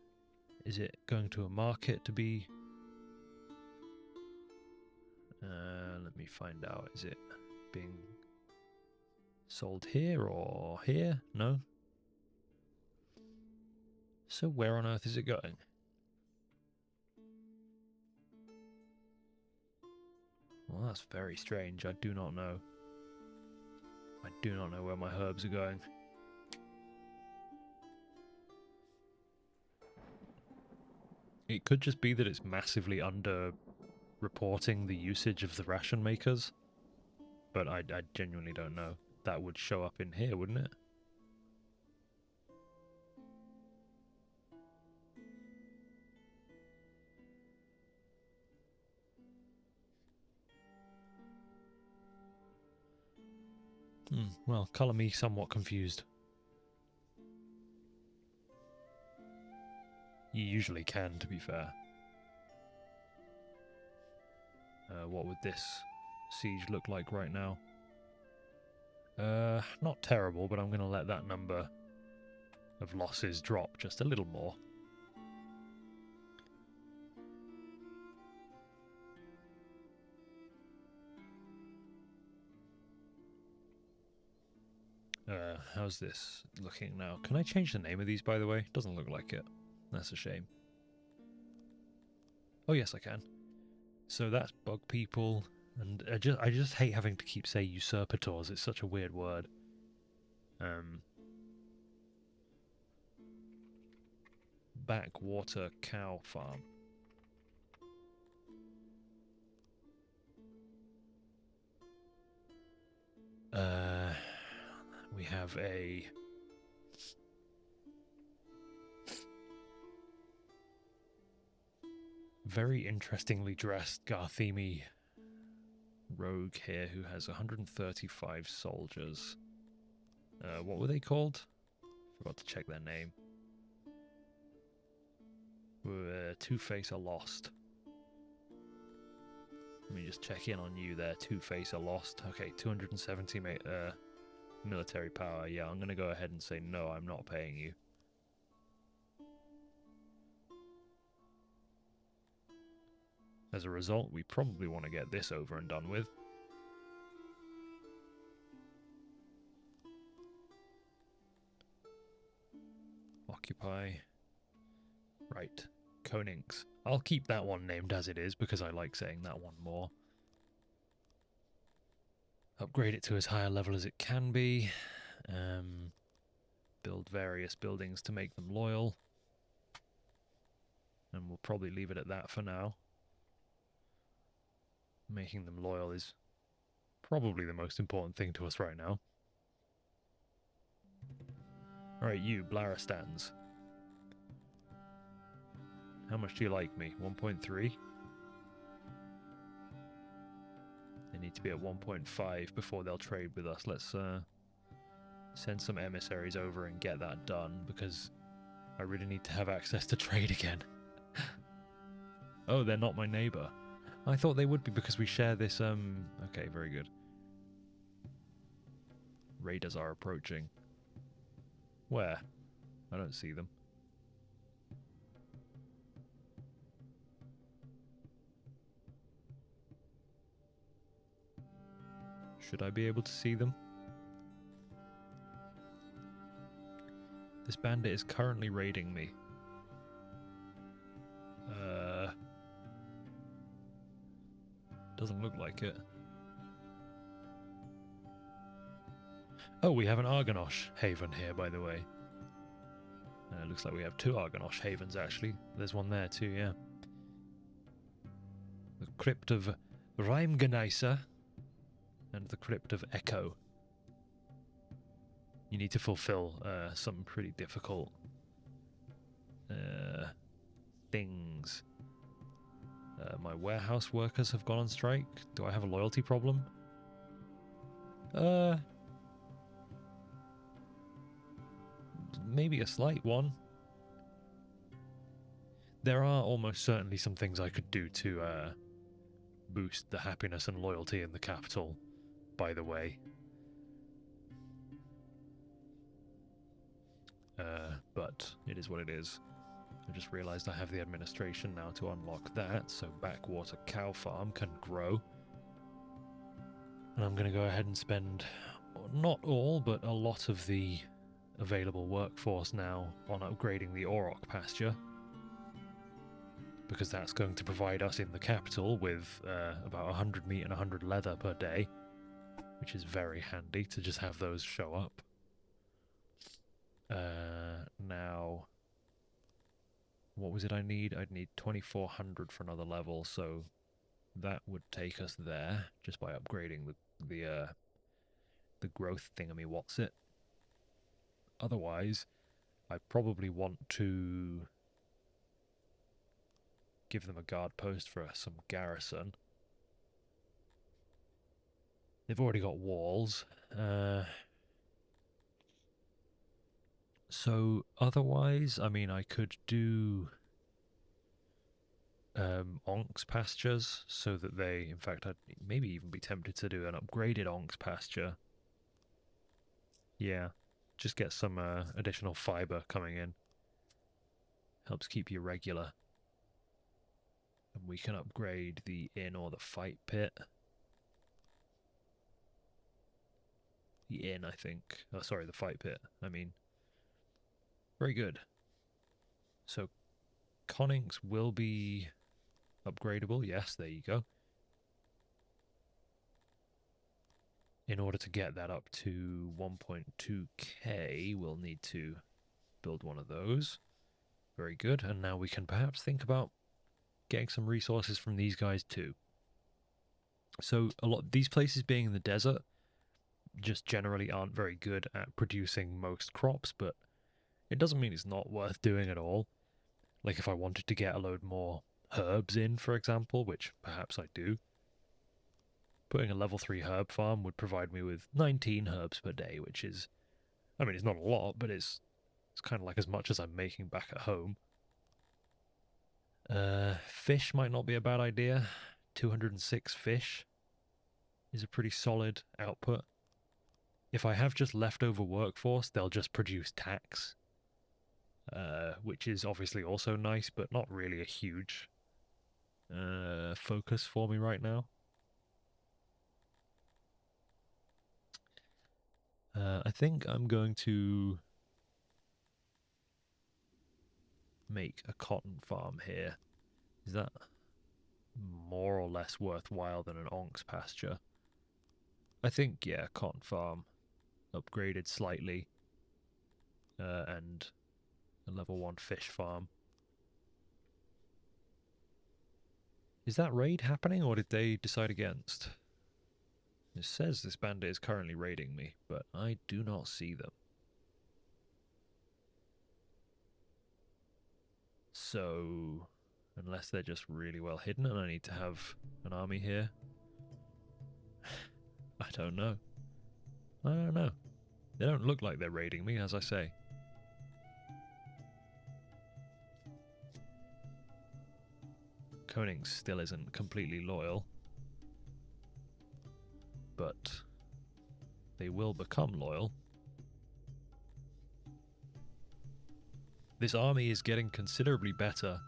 Is it going to a market to be... let me find out. Is it being sold here or here? No? So where on earth is it going? Well, that's very strange. I do not know. I do not know where my herbs are going. It could just be that it's massively under reporting the usage of the ration makers. But I genuinely don't know. That would show up in here, wouldn't it? Well, colour me somewhat confused. You usually can, to be fair. What would this siege look like right now? Not terrible, but I'm going to let that number of losses drop just a little more. How's this looking now? Can I change the name of these, by the way? Doesn't look like it. That's a shame. Oh, yes, I can. So that's bug people, and I just hate having to keep saying usurpators. It's such a weird word. Backwater cow farm. We have a... very interestingly dressed Garthemi rogue here who has 135 soldiers. What were they called? Forgot to check their name. Two-Face are lost. Let me just check in on you there. Two-Face are lost. Okay, 270 military power. Yeah, I'm going to go ahead and say no, I'm not paying you. As a result, we probably want to get this over and done with. Occupy. Right. Konings. I'll keep that one named as it is because I like saying that one more. Upgrade it to as high a level as it can be. Build various buildings to make them loyal. And we'll probably leave it at that for now. Making them loyal is probably the most important thing to us right now. Alright, you, Blaristans. How much do you like me? 1.3? They need to be at 1.5 before they'll trade with us. Let's send some emissaries over and get that done, because I really need to have access to trade again. Oh, they're not my neighbour. I thought they would be because we share this, Okay, very good. Raiders are approaching. Where? I don't see them. Should I be able to see them? This bandit is currently raiding me. Doesn't look like it. Oh, we have an Argonosh haven here, by the way. Looks like we have two Argonosh havens, actually. There's one there too, yeah. The Crypt of Reimgeneisa and the Crypt of Echo. You need to fulfill some pretty difficult things. My warehouse workers have gone on strike. Do I have a loyalty problem? Maybe a slight one. There are almost certainly some things I could do to boost the happiness and loyalty in the capital, by the way. But it is what it is. I just realized I have the administration now to unlock that, so Backwater Cow Farm can grow. And I'm going to go ahead and spend not all, but a lot of the available workforce now on upgrading the Auroch pasture, because that's going to provide us in the capital with about 100 meat and 100 leather per day, which is very handy to just have those show up. Now, what was it I need? I'd need 2400 for another level, so that would take us there just by upgrading the growth thingammy. What's it? Otherwise, I probably want to give them a guard post for some garrison. They've already got walls. So otherwise, I mean, I could do Onks pastures so that they, in fact, I'd maybe even be tempted to do an upgraded Onks pasture. Yeah, just get some additional fiber coming in. Helps keep you regular. And we can upgrade the inn or the fight pit. The inn, I think. Oh, sorry, the fight pit. I mean, very good. So, Connings will be upgradable. Yes, there you go. In order to get that up to 1.2k, we'll need to build one of those. Very good. And now we can perhaps think about getting some resources from these guys too. So a lot of these places being in the desert just generally aren't very good at producing most crops, but it doesn't mean it's not worth doing at all. Like if I wanted to get a load more herbs in, for example, which perhaps I do. Putting a level 3 herb farm would provide me with 19 herbs per day, which is, I mean, it's not a lot, but it's kind of like as much as I'm making back at home. Fish might not be a bad idea. 206 fish is a pretty solid output. If I have just leftover workforce, they'll just produce tax, which is obviously also nice, but not really a huge focus for me right now. I think I'm going to make a cotton farm here. Is that more or less worthwhile than an onk's pasture? I think, yeah, cotton farm, upgraded slightly, and a level 1 fish farm. Is that raid happening, or did they decide against? It says this bandit is currently raiding me, but I do not see them. So, unless they're just really well hidden and I need to have an army here, I don't know. I don't know. They don't look like they're raiding me, as I say. Koning still isn't completely loyal, but they will become loyal. This army is getting considerably better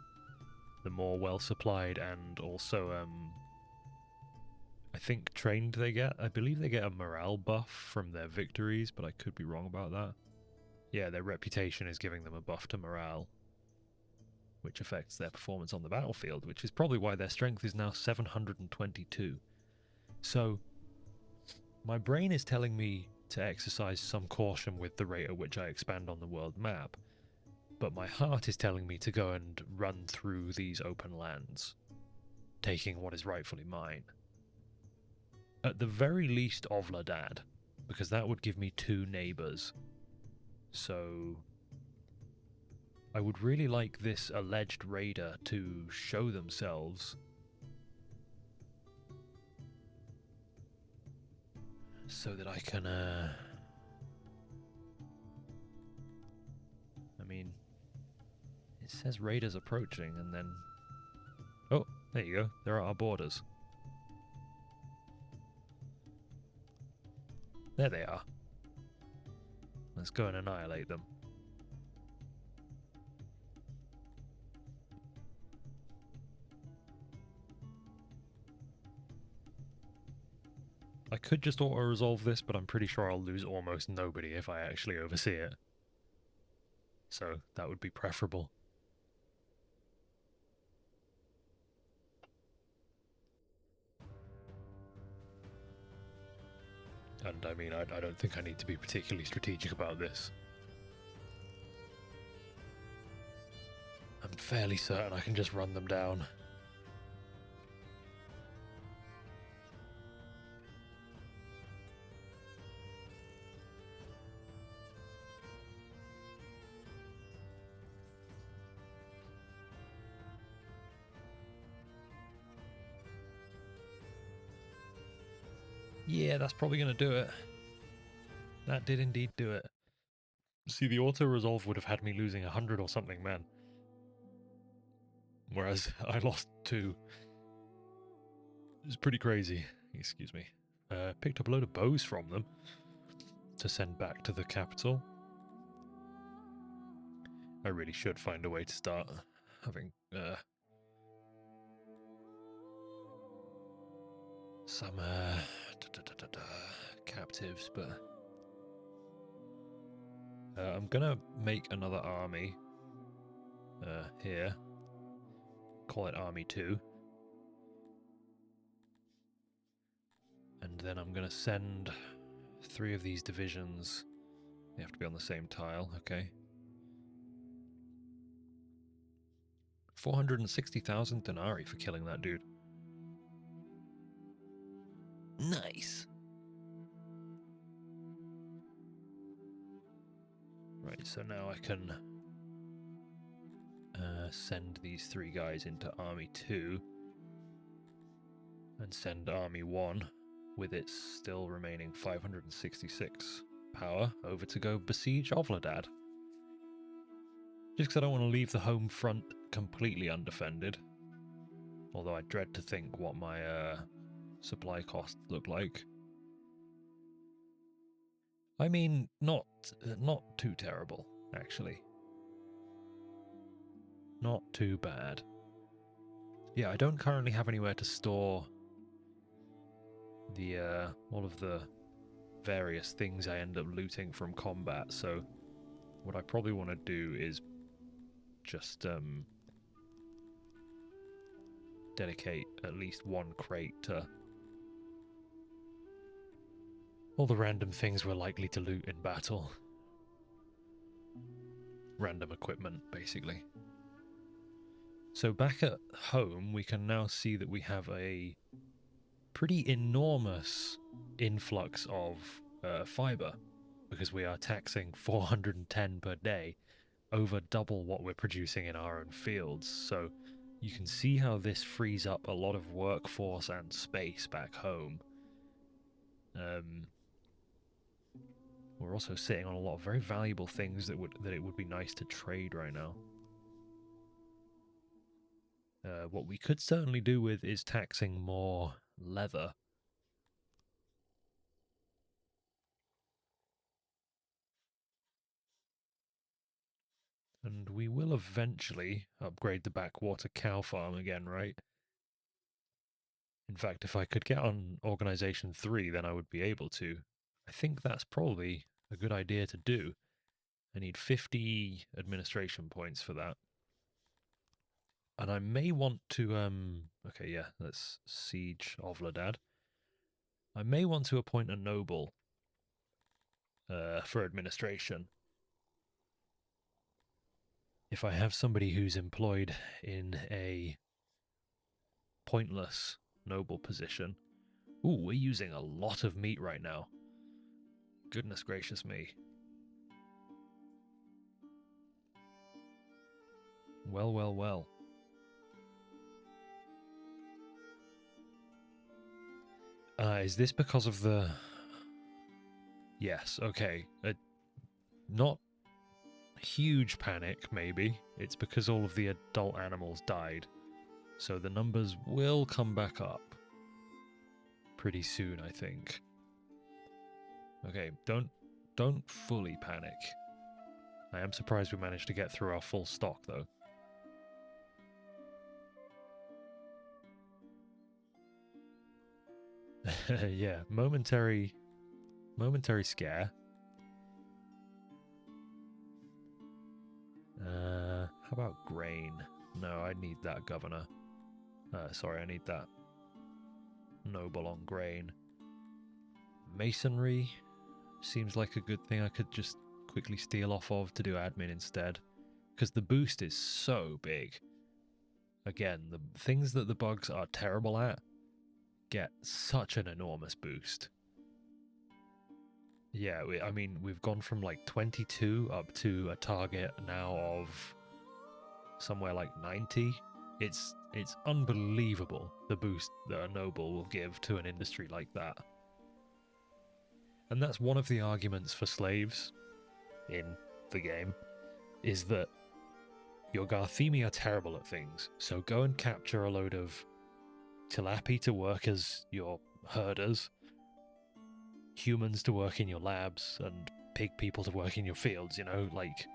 the more well supplied and also I think trained they get. I believe they get a morale buff from their victories, but I could be wrong about that. Yeah, their reputation is giving them a buff to morale, which affects their performance on the battlefield, which is probably why their strength is now 722. So, my brain is telling me to exercise some caution with the rate at which I expand on the world map, but my heart is telling me to go and run through these open lands, taking what is rightfully mine. At the very least, Ovladad, because that would give me 2 neighbours. So I would really like this alleged raider to show themselves. So that I can, I mean, it says raiders approaching and then... Oh, there you go. There are our borders. There they are. Let's go and annihilate them. I could just auto-resolve this, but I'm pretty sure I'll lose almost nobody if I actually oversee it. So that would be preferable. And I mean, I don't think I need to be particularly strategic about this. I'm fairly certain I can just run them down. Yeah, that's probably going to do it. That did indeed do it. See, the auto-resolve would have had me losing 100 or something men. Whereas I lost 2. It's pretty crazy. Excuse me. Picked up a load of bows from them to send back to the capital. I really should find a way to start having some captives, but I'm gonna make another army here. Call it Army 2. And then I'm gonna send 3 of these divisions. They have to be on the same tile, okay. 460,000 denarii for killing that dude. Nice. Right, so now I can send these 3 guys into Army 2 and send Army 1 with its still remaining 566 power over to go besiege Ovladad. Just because I don't want to leave the home front completely undefended. Although I dread to think what my supply costs look like. I mean, not too terrible, actually. Not too bad. Yeah, I don't currently have anywhere to store the all of the various things I end up looting from combat, so what I probably want to do is just dedicate at least 1 crate to all the random things we're likely to loot in battle. Random equipment, basically. So back at home, we can now see that we have a pretty enormous influx of fiber, because we are taxing 410 per day, over double what we're producing in our own fields. So you can see how this frees up a lot of workforce and space back home. We're also sitting on a lot of very valuable things that it would be nice to trade right now. What we could certainly do with is taxing more leather. And we will eventually upgrade the backwater cow farm again, right? In fact, if I could get on Organization 3, then I would be able to. I think that's probably a good idea to do. I need 50 administration points for that. And I may want to, okay, yeah, let's siege Ovladad. I may want to appoint a noble for administration. If I have somebody who's employed in a pointless noble position. Ooh, we're using a lot of meat right now. Goodness gracious me. Well, well, well. Is this because of the... Yes, okay. Not huge panic, maybe. It's because all of the adult animals died. So the numbers will come back up pretty soon, I think. Okay, don't fully panic. I am surprised we managed to get through our full stock, though. Yeah, momentary scare. How about grain? No, I need that, Governor. Sorry, I need that noble on grain. Masonry seems like a good thing I could just quickly steal off of to do admin instead, because the boost is so big. Again, the things that the bugs are terrible at get such an enormous boost. Yeah, I mean, we've gone from like 22 up to a target now of somewhere like 90. It's unbelievable the boost that a noble will give to an industry like that. And that's one of the arguments for slaves in the game, is that your Garthemi are terrible at things, so go and capture a load of Tilapi to work as your herders, humans to work in your labs, and pig people to work in your fields, you know, like,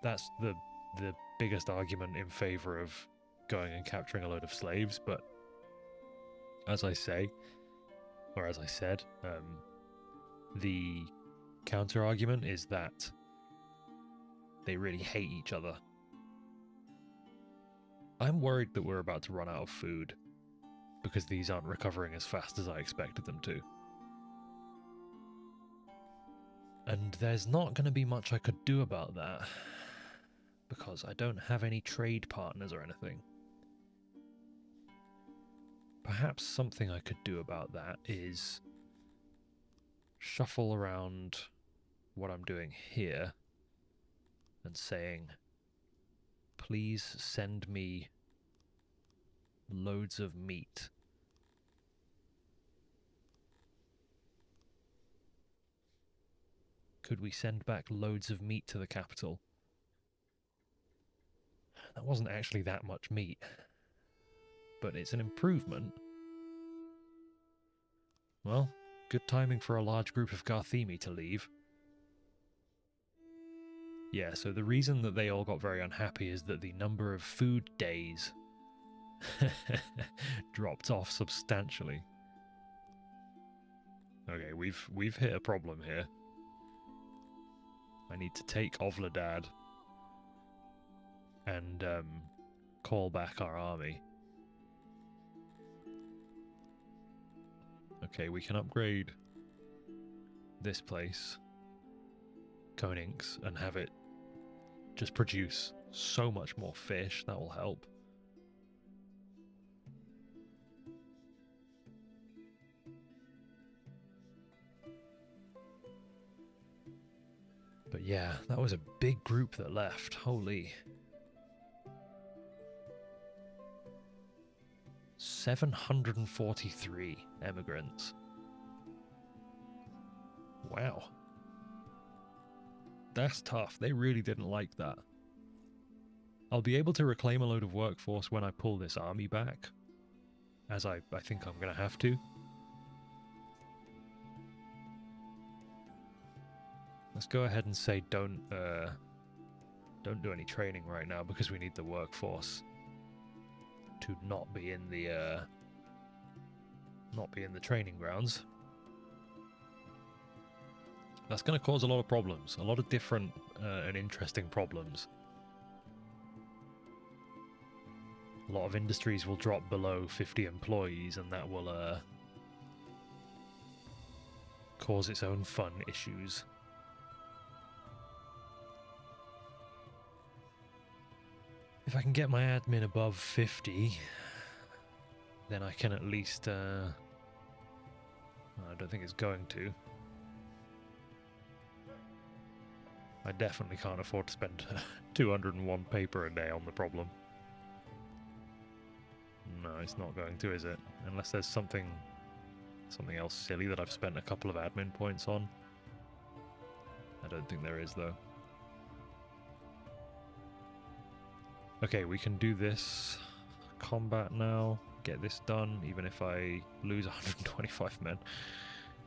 that's the biggest argument in favor of going and capturing a load of slaves. But as I say, or as I said, the counter argument is that they really hate each other. I'm worried that we're about to run out of food because these aren't recovering as fast as I expected them to. And there's not going to be much I could do about that, because I don't have any trade partners or anything. Perhaps something I could do about that is shuffle around what I'm doing here and saying, please send me loads of meat. Could we send back loads of meat to the capital? That wasn't actually that much meat, but it's an improvement. Well, good timing for a large group of Garthemi to leave. Yeah, so the reason that they all got very unhappy is that the number of food days dropped off substantially. Okay, we've hit a problem here. I need to take Ovladad and call back our army. Okay, we can upgrade this place, Konings, and have it just produce so much more fish. That will help. But yeah, that was a big group that left. Holy. 743 emigrants. Wow. That's tough. They really didn't like that. I'll be able to reclaim a load of workforce when I pull this army back, as I think I'm going to have to. Let's go ahead and say don't do any training right now because we need the workforce to not be in the training grounds. That's going to cause a lot of problems, a lot of different and interesting problems. A lot of industries will drop below 50 employees, and that will cause its own fun issues. If I can get my admin above 50, then I can at least... I don't think it's going to. I definitely can't afford to spend 201 paper a day on the problem. No, it's not going to, is it? Unless there's something else silly that I've spent a couple of admin points on. I don't think there is, though. Okay, we can do this combat now. Get this done, even if I lose 125 men.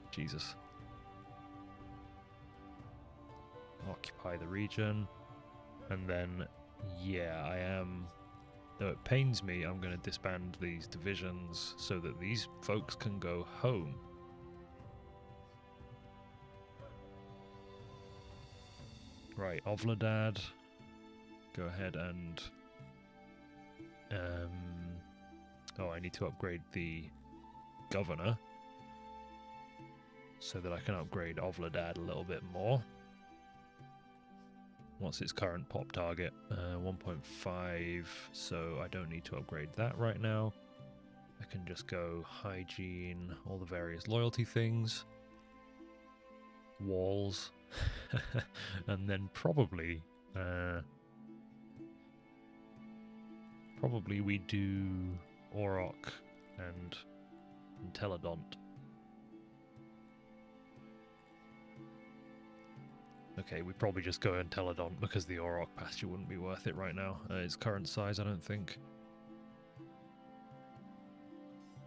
Jesus. Occupy the region. And then, yeah, I am... Though it pains me, I'm going to disband these divisions so that these folks can go home. Right, Ovladad. Go ahead and... oh, I need to upgrade the governor so that I can upgrade Ovladad a little bit more. What's its current pop target? 1.5, so I don't need to upgrade that right now. I can just go hygiene, all the various loyalty things, walls, and then probably we do Orok and Teledont. Okay, we probably just go in Teledont because the Orok pasture wouldn't be worth it right now. Its current size, I don't think.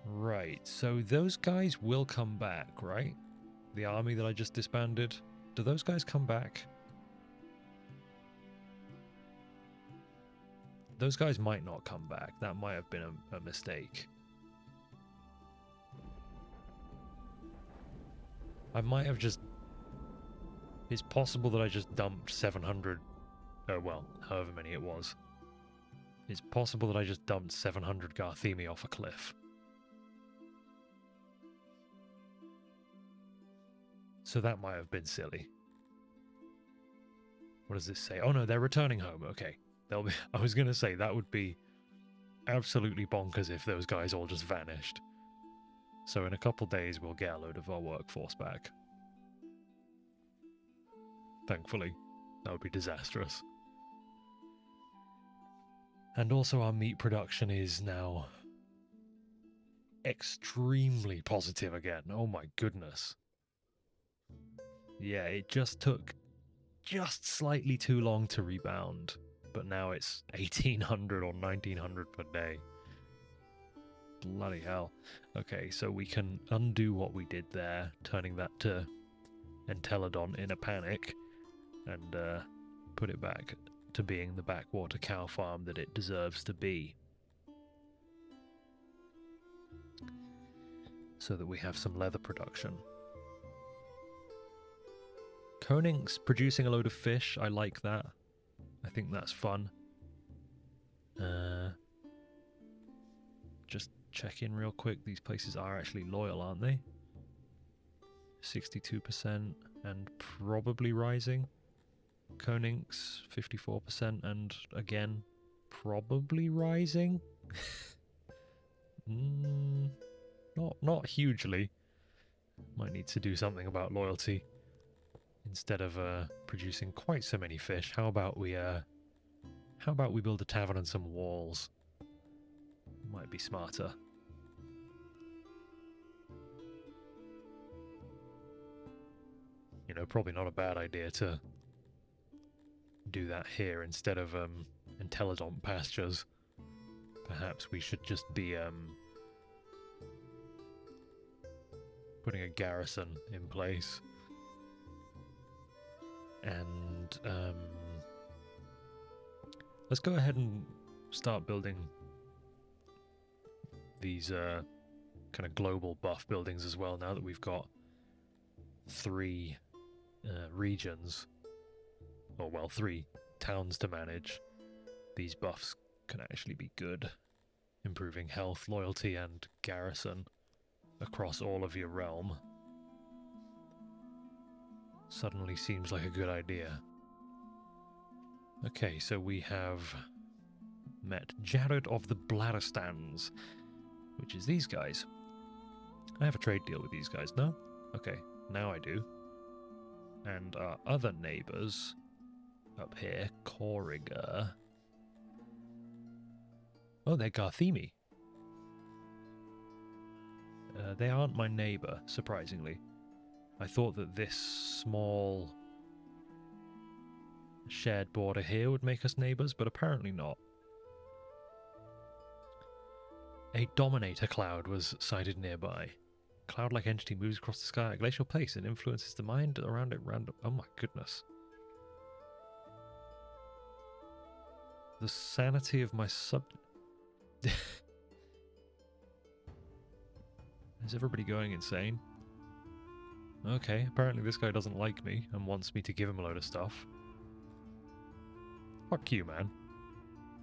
Right, so those guys will come back, right? The army that I just disbanded. Do those guys come back? Those guys might not come back. That might have been a mistake. I might have just... It's possible that I just dumped 700... well, however many it was. It's possible that I just dumped 700 Garthemi off a cliff. So that might have been silly. What does this say? Oh no, they're returning home. Okay. They'll be... I was going to say, that would be absolutely bonkers if those guys all just vanished. So in a couple days, we'll get a load of our workforce back. Thankfully. That would be disastrous. And also our meat production is now extremely positive again. Oh my goodness. Yeah, it just took just slightly too long to rebound, but now it's 1800 or 1900 per day. Bloody hell. Okay, so we can undo what we did there, turning that to Entelodon in a panic, and put it back to being the backwater cow farm that it deserves to be. So that we have some leather production. Koning's producing a load of fish. I like that. I think that's fun. Just check in real quick. These places are actually loyal, aren't they? 62% and probably rising. Koning's 54% and again probably rising. Not hugely. Might need to do something about loyalty. Instead of producing quite so many fish, how about we build a tavern and some walls? Might be smarter. You know, probably not a bad idea to do that here instead of Entelodont pastures. Perhaps we should just be putting a garrison in place. And let's go ahead and start building these kind of global buff buildings as well, now that we've got 3 regions, or well, 3 towns to manage. These buffs can actually be good, improving health, loyalty, and garrison across all of your realm. Suddenly seems like a good idea. Okay, so we have met Jared of the Bladderstands, which is these guys. I have a trade deal with these guys, no? Okay, now I do. And our other neighbours up here, Corriger. Oh, they're Garthemi. They aren't my neighbour, surprisingly. I thought that this small shared border here would make us neighbours, but apparently not. A Dominator cloud was sighted nearby. Cloud-like entity moves across the sky at glacial pace and influences the mind around it random. Oh my goodness. The sanity of my sub... Is everybody going insane? Okay, apparently this guy doesn't like me and wants me to give him a load of stuff. Fuck you, man.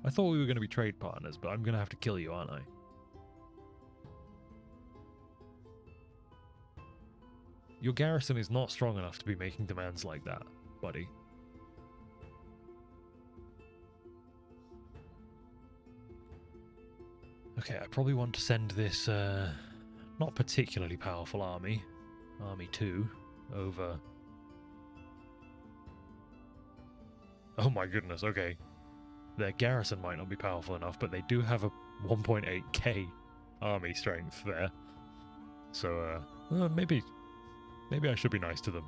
I thought we were going to be trade partners, but I'm going to have to kill you, aren't I? Your garrison is not strong enough to be making demands like that, buddy. Okay, I probably want to send this not particularly powerful army, Army 2, over. Oh my goodness, okay. Their garrison might not be powerful enough, but they do have a 1.8k army strength there. So, maybe I should be nice to them.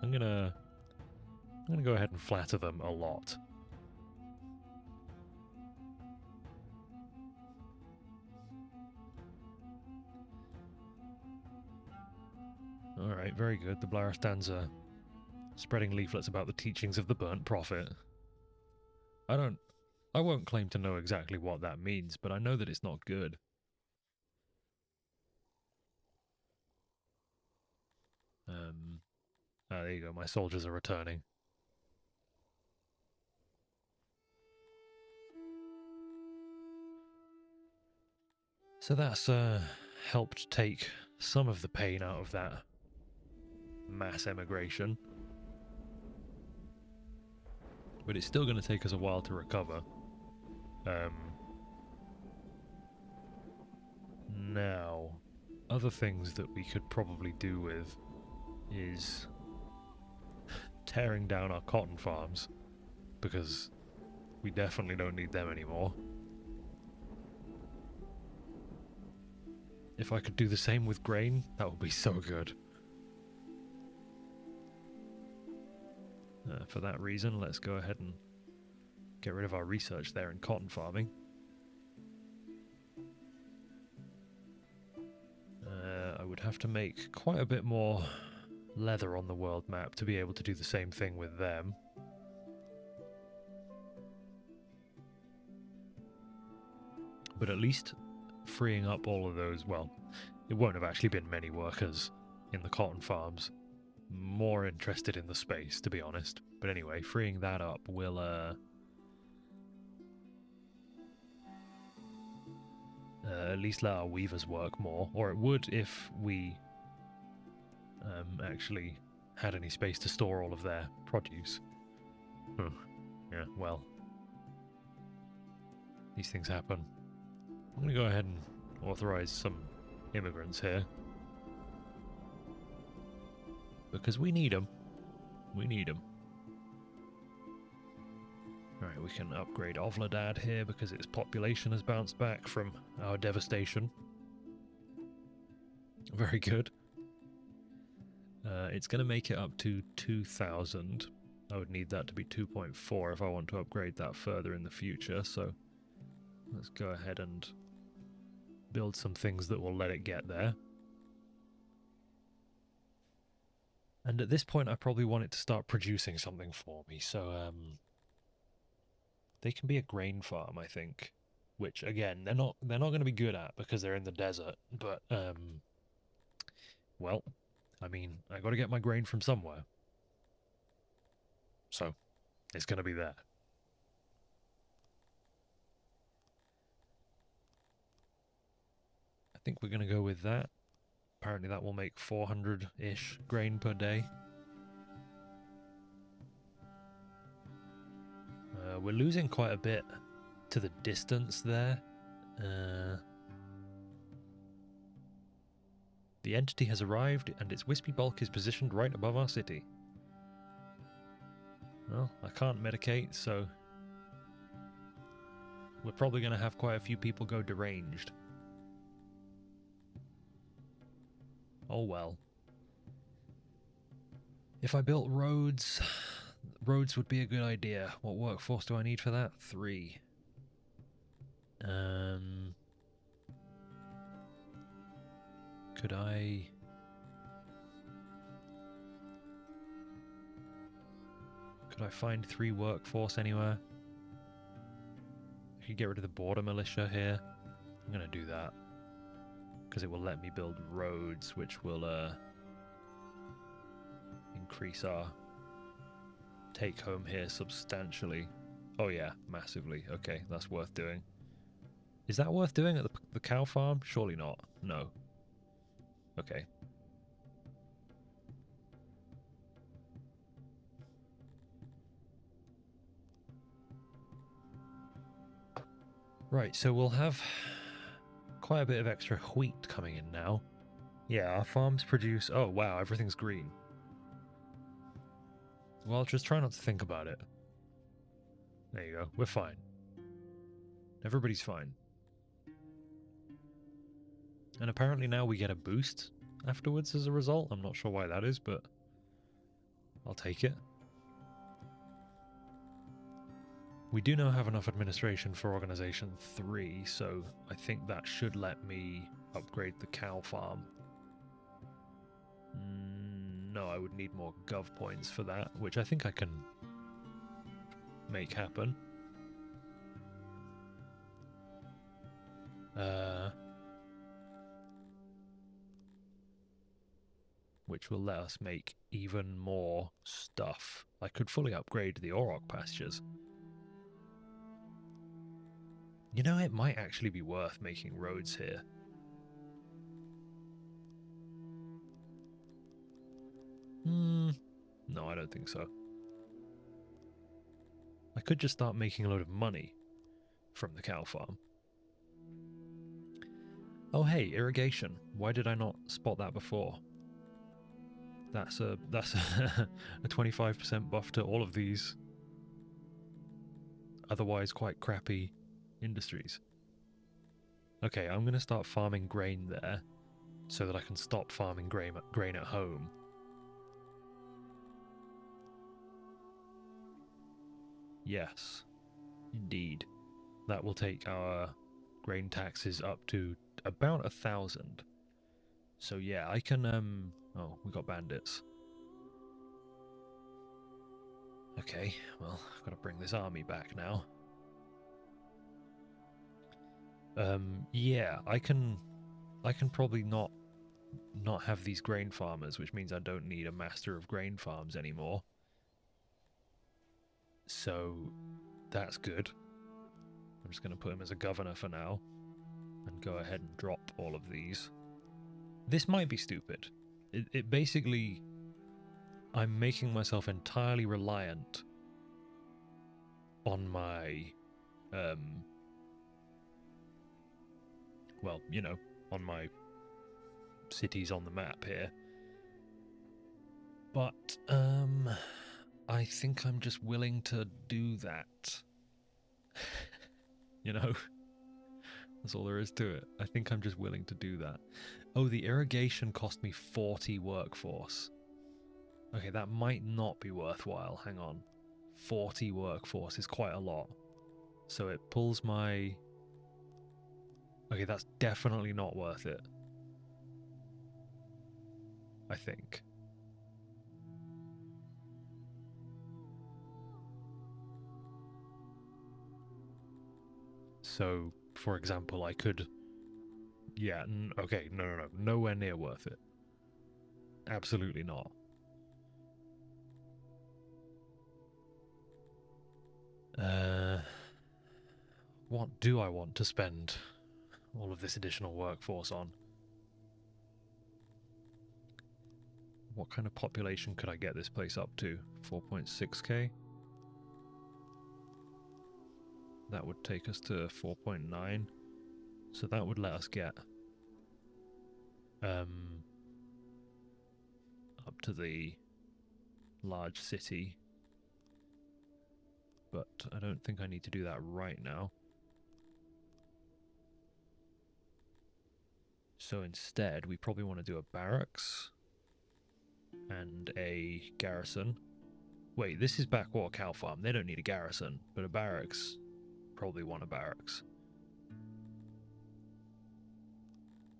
I'm gonna go ahead and flatter them a lot. Alright, very good. The Bladderstands are spreading leaflets about the teachings of the burnt prophet. I won't claim to know exactly what that means, but I know that it's not good. There you go, my soldiers are returning. So that's helped take some of the pain out of that mass emigration. But it's still going to take us a while to recover. Now, other things that we could probably do with is tearing down our cotton farms, because we definitely don't need them anymore. If I could do the same with grain, that would be so good. For that reason, let's go ahead and get rid of our research there in cotton farming. I would have to make quite a bit more leather on the world map to be able to do the same thing with them. But at least freeing up all of those, well, it won't have actually been many workers in the cotton farms. More interested in the space, to be honest. But anyway, freeing that up will at least let our weavers work more, or it would if we actually had any space to store all of their produce. Yeah, well, these things happen. I'm going to go ahead and authorize some immigrants here, because we need them. We need them. Alright, we can upgrade Ovladad here because its population has bounced back from our devastation. Very good. It's going to make it up to 2,000. I would need that to be 2.4 if I want to upgrade that further in the future, so let's go ahead and build some things that will let it get there. And at this point I probably want it to start producing something for me, so they can be a grain farm, I think, which again they're not going to be good at because they're in the desert, but well, I mean, I got to get my grain from somewhere. So, it's going to be there. I think we're going to go with that. Apparently that will make 400-ish grain per day. We're losing quite a bit to the distance there. The entity has arrived and its wispy bulk is positioned right above our city. Well, I can't medicate, so we're probably going to have quite a few people go deranged. Oh well. If I built roads, roads would be a good idea. What workforce do I need for that? 3. Could I find 3 workforce anywhere? I could get rid of the border militia here. I'm gonna do that because it will let me build roads, which will increase our take home here substantially. Oh yeah, massively. Okay, that's worth doing. Is that worth doing at the cow farm? Surely not. No. Okay. Right, so we'll have quite a bit of extra wheat coming in now. Yeah, our farms produce... Oh, wow, everything's green. Well, just try not to think about it. There you go. We're fine. Everybody's fine. And apparently now we get a boost afterwards as a result. I'm not sure why that is, but I'll take it. We do now have enough administration for Organization 3, so I think that should let me upgrade the cow farm. No, I would need more gov points for that, which I think I can make happen. Which will let us make even more stuff. I could fully upgrade the Auroch pastures. You know, it might actually be worth making roads here. No, I don't think so. I could just start making a load of money from the cow farm. Oh hey, irrigation. Why did I not spot that before? That's a 25% buff to all of these otherwise quite crappy industries. Okay, I'm going to start farming grain there so that I can stop farming grain at home. Yes, indeed. That will take our grain taxes up to about 1,000. So yeah, I can, oh, we got bandits. Okay, well, I've got to bring this army back now. Yeah, I can probably not have these grain farmers, which means I don't need a master of grain farms anymore. So that's good. I'm just going to put him as a governor for now and go ahead and drop all of these. This might be stupid. It basically, I'm making myself entirely reliant on my, well, you know, on my cities on the map here. But, I think I'm just willing to do that. You know? That's all there is to it. I think I'm just willing to do that. Oh, the irrigation cost me 40 workforce. Okay, that might not be worthwhile. Hang on. 40 workforce is quite a lot. So it pulls my... Okay, that's definitely not worth it. I think. So, for example, I could... Yeah, okay, no. Nowhere near worth it. Absolutely not. What do I want to spend all of this additional workforce on? What kind of population could I get this place up to? 4.6k? That would take us to 4.9. So that would let us get up to the large city. But I don't think I need to do that right now. So instead, we probably want to do a barracks and a garrison. Wait, this is Backwater Cow Farm. They don't need a garrison, but a barracks, probably want a barracks.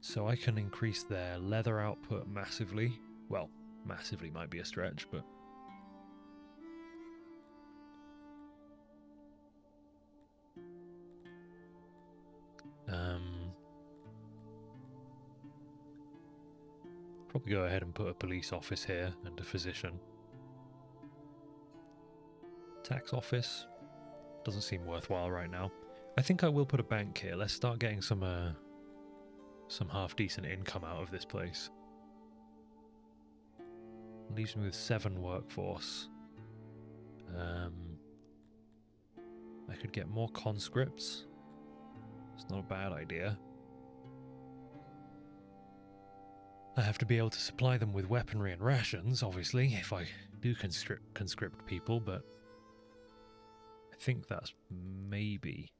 So I can increase their leather output massively. Well, massively might be a stretch, but... probably go ahead and put a police office here and a physician. Tax office doesn't seem worthwhile right now. I think I will put a bank here. Let's start getting some half-decent income out of this place. Leaves me with 7 workforce. I could get more conscripts. It's not a bad idea. I have to be able to supply them with weaponry and rations, obviously, if I do conscript people, but I think that's maybe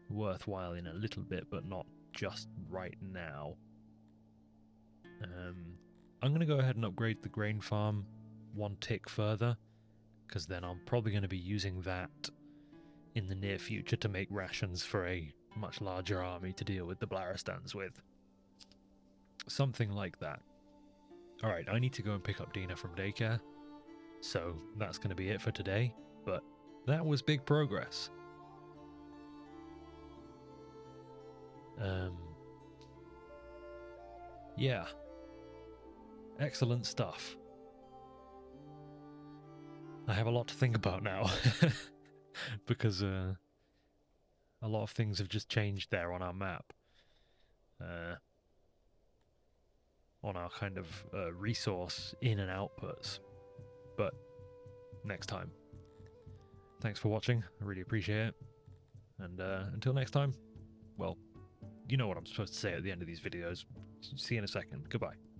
worthwhile in a little bit, but not just right now. I'm going to go ahead and upgrade the grain farm 1 tick further, because then I'm probably going to be using that in the near future to make rations for a much larger army to deal with the Blaristans with. Something like that. Alright, I need to go and pick up Dina from daycare, so that's going to be it for today, but that was big progress. Yeah. Excellent stuff. I have a lot to think about now, because a lot of things have just changed there on our map. On our kind of resource in and outputs. But next time. Thanks for watching. I really appreciate it. And until next time, well, you know what I'm supposed to say at the end of these videos. See you in a second. Goodbye.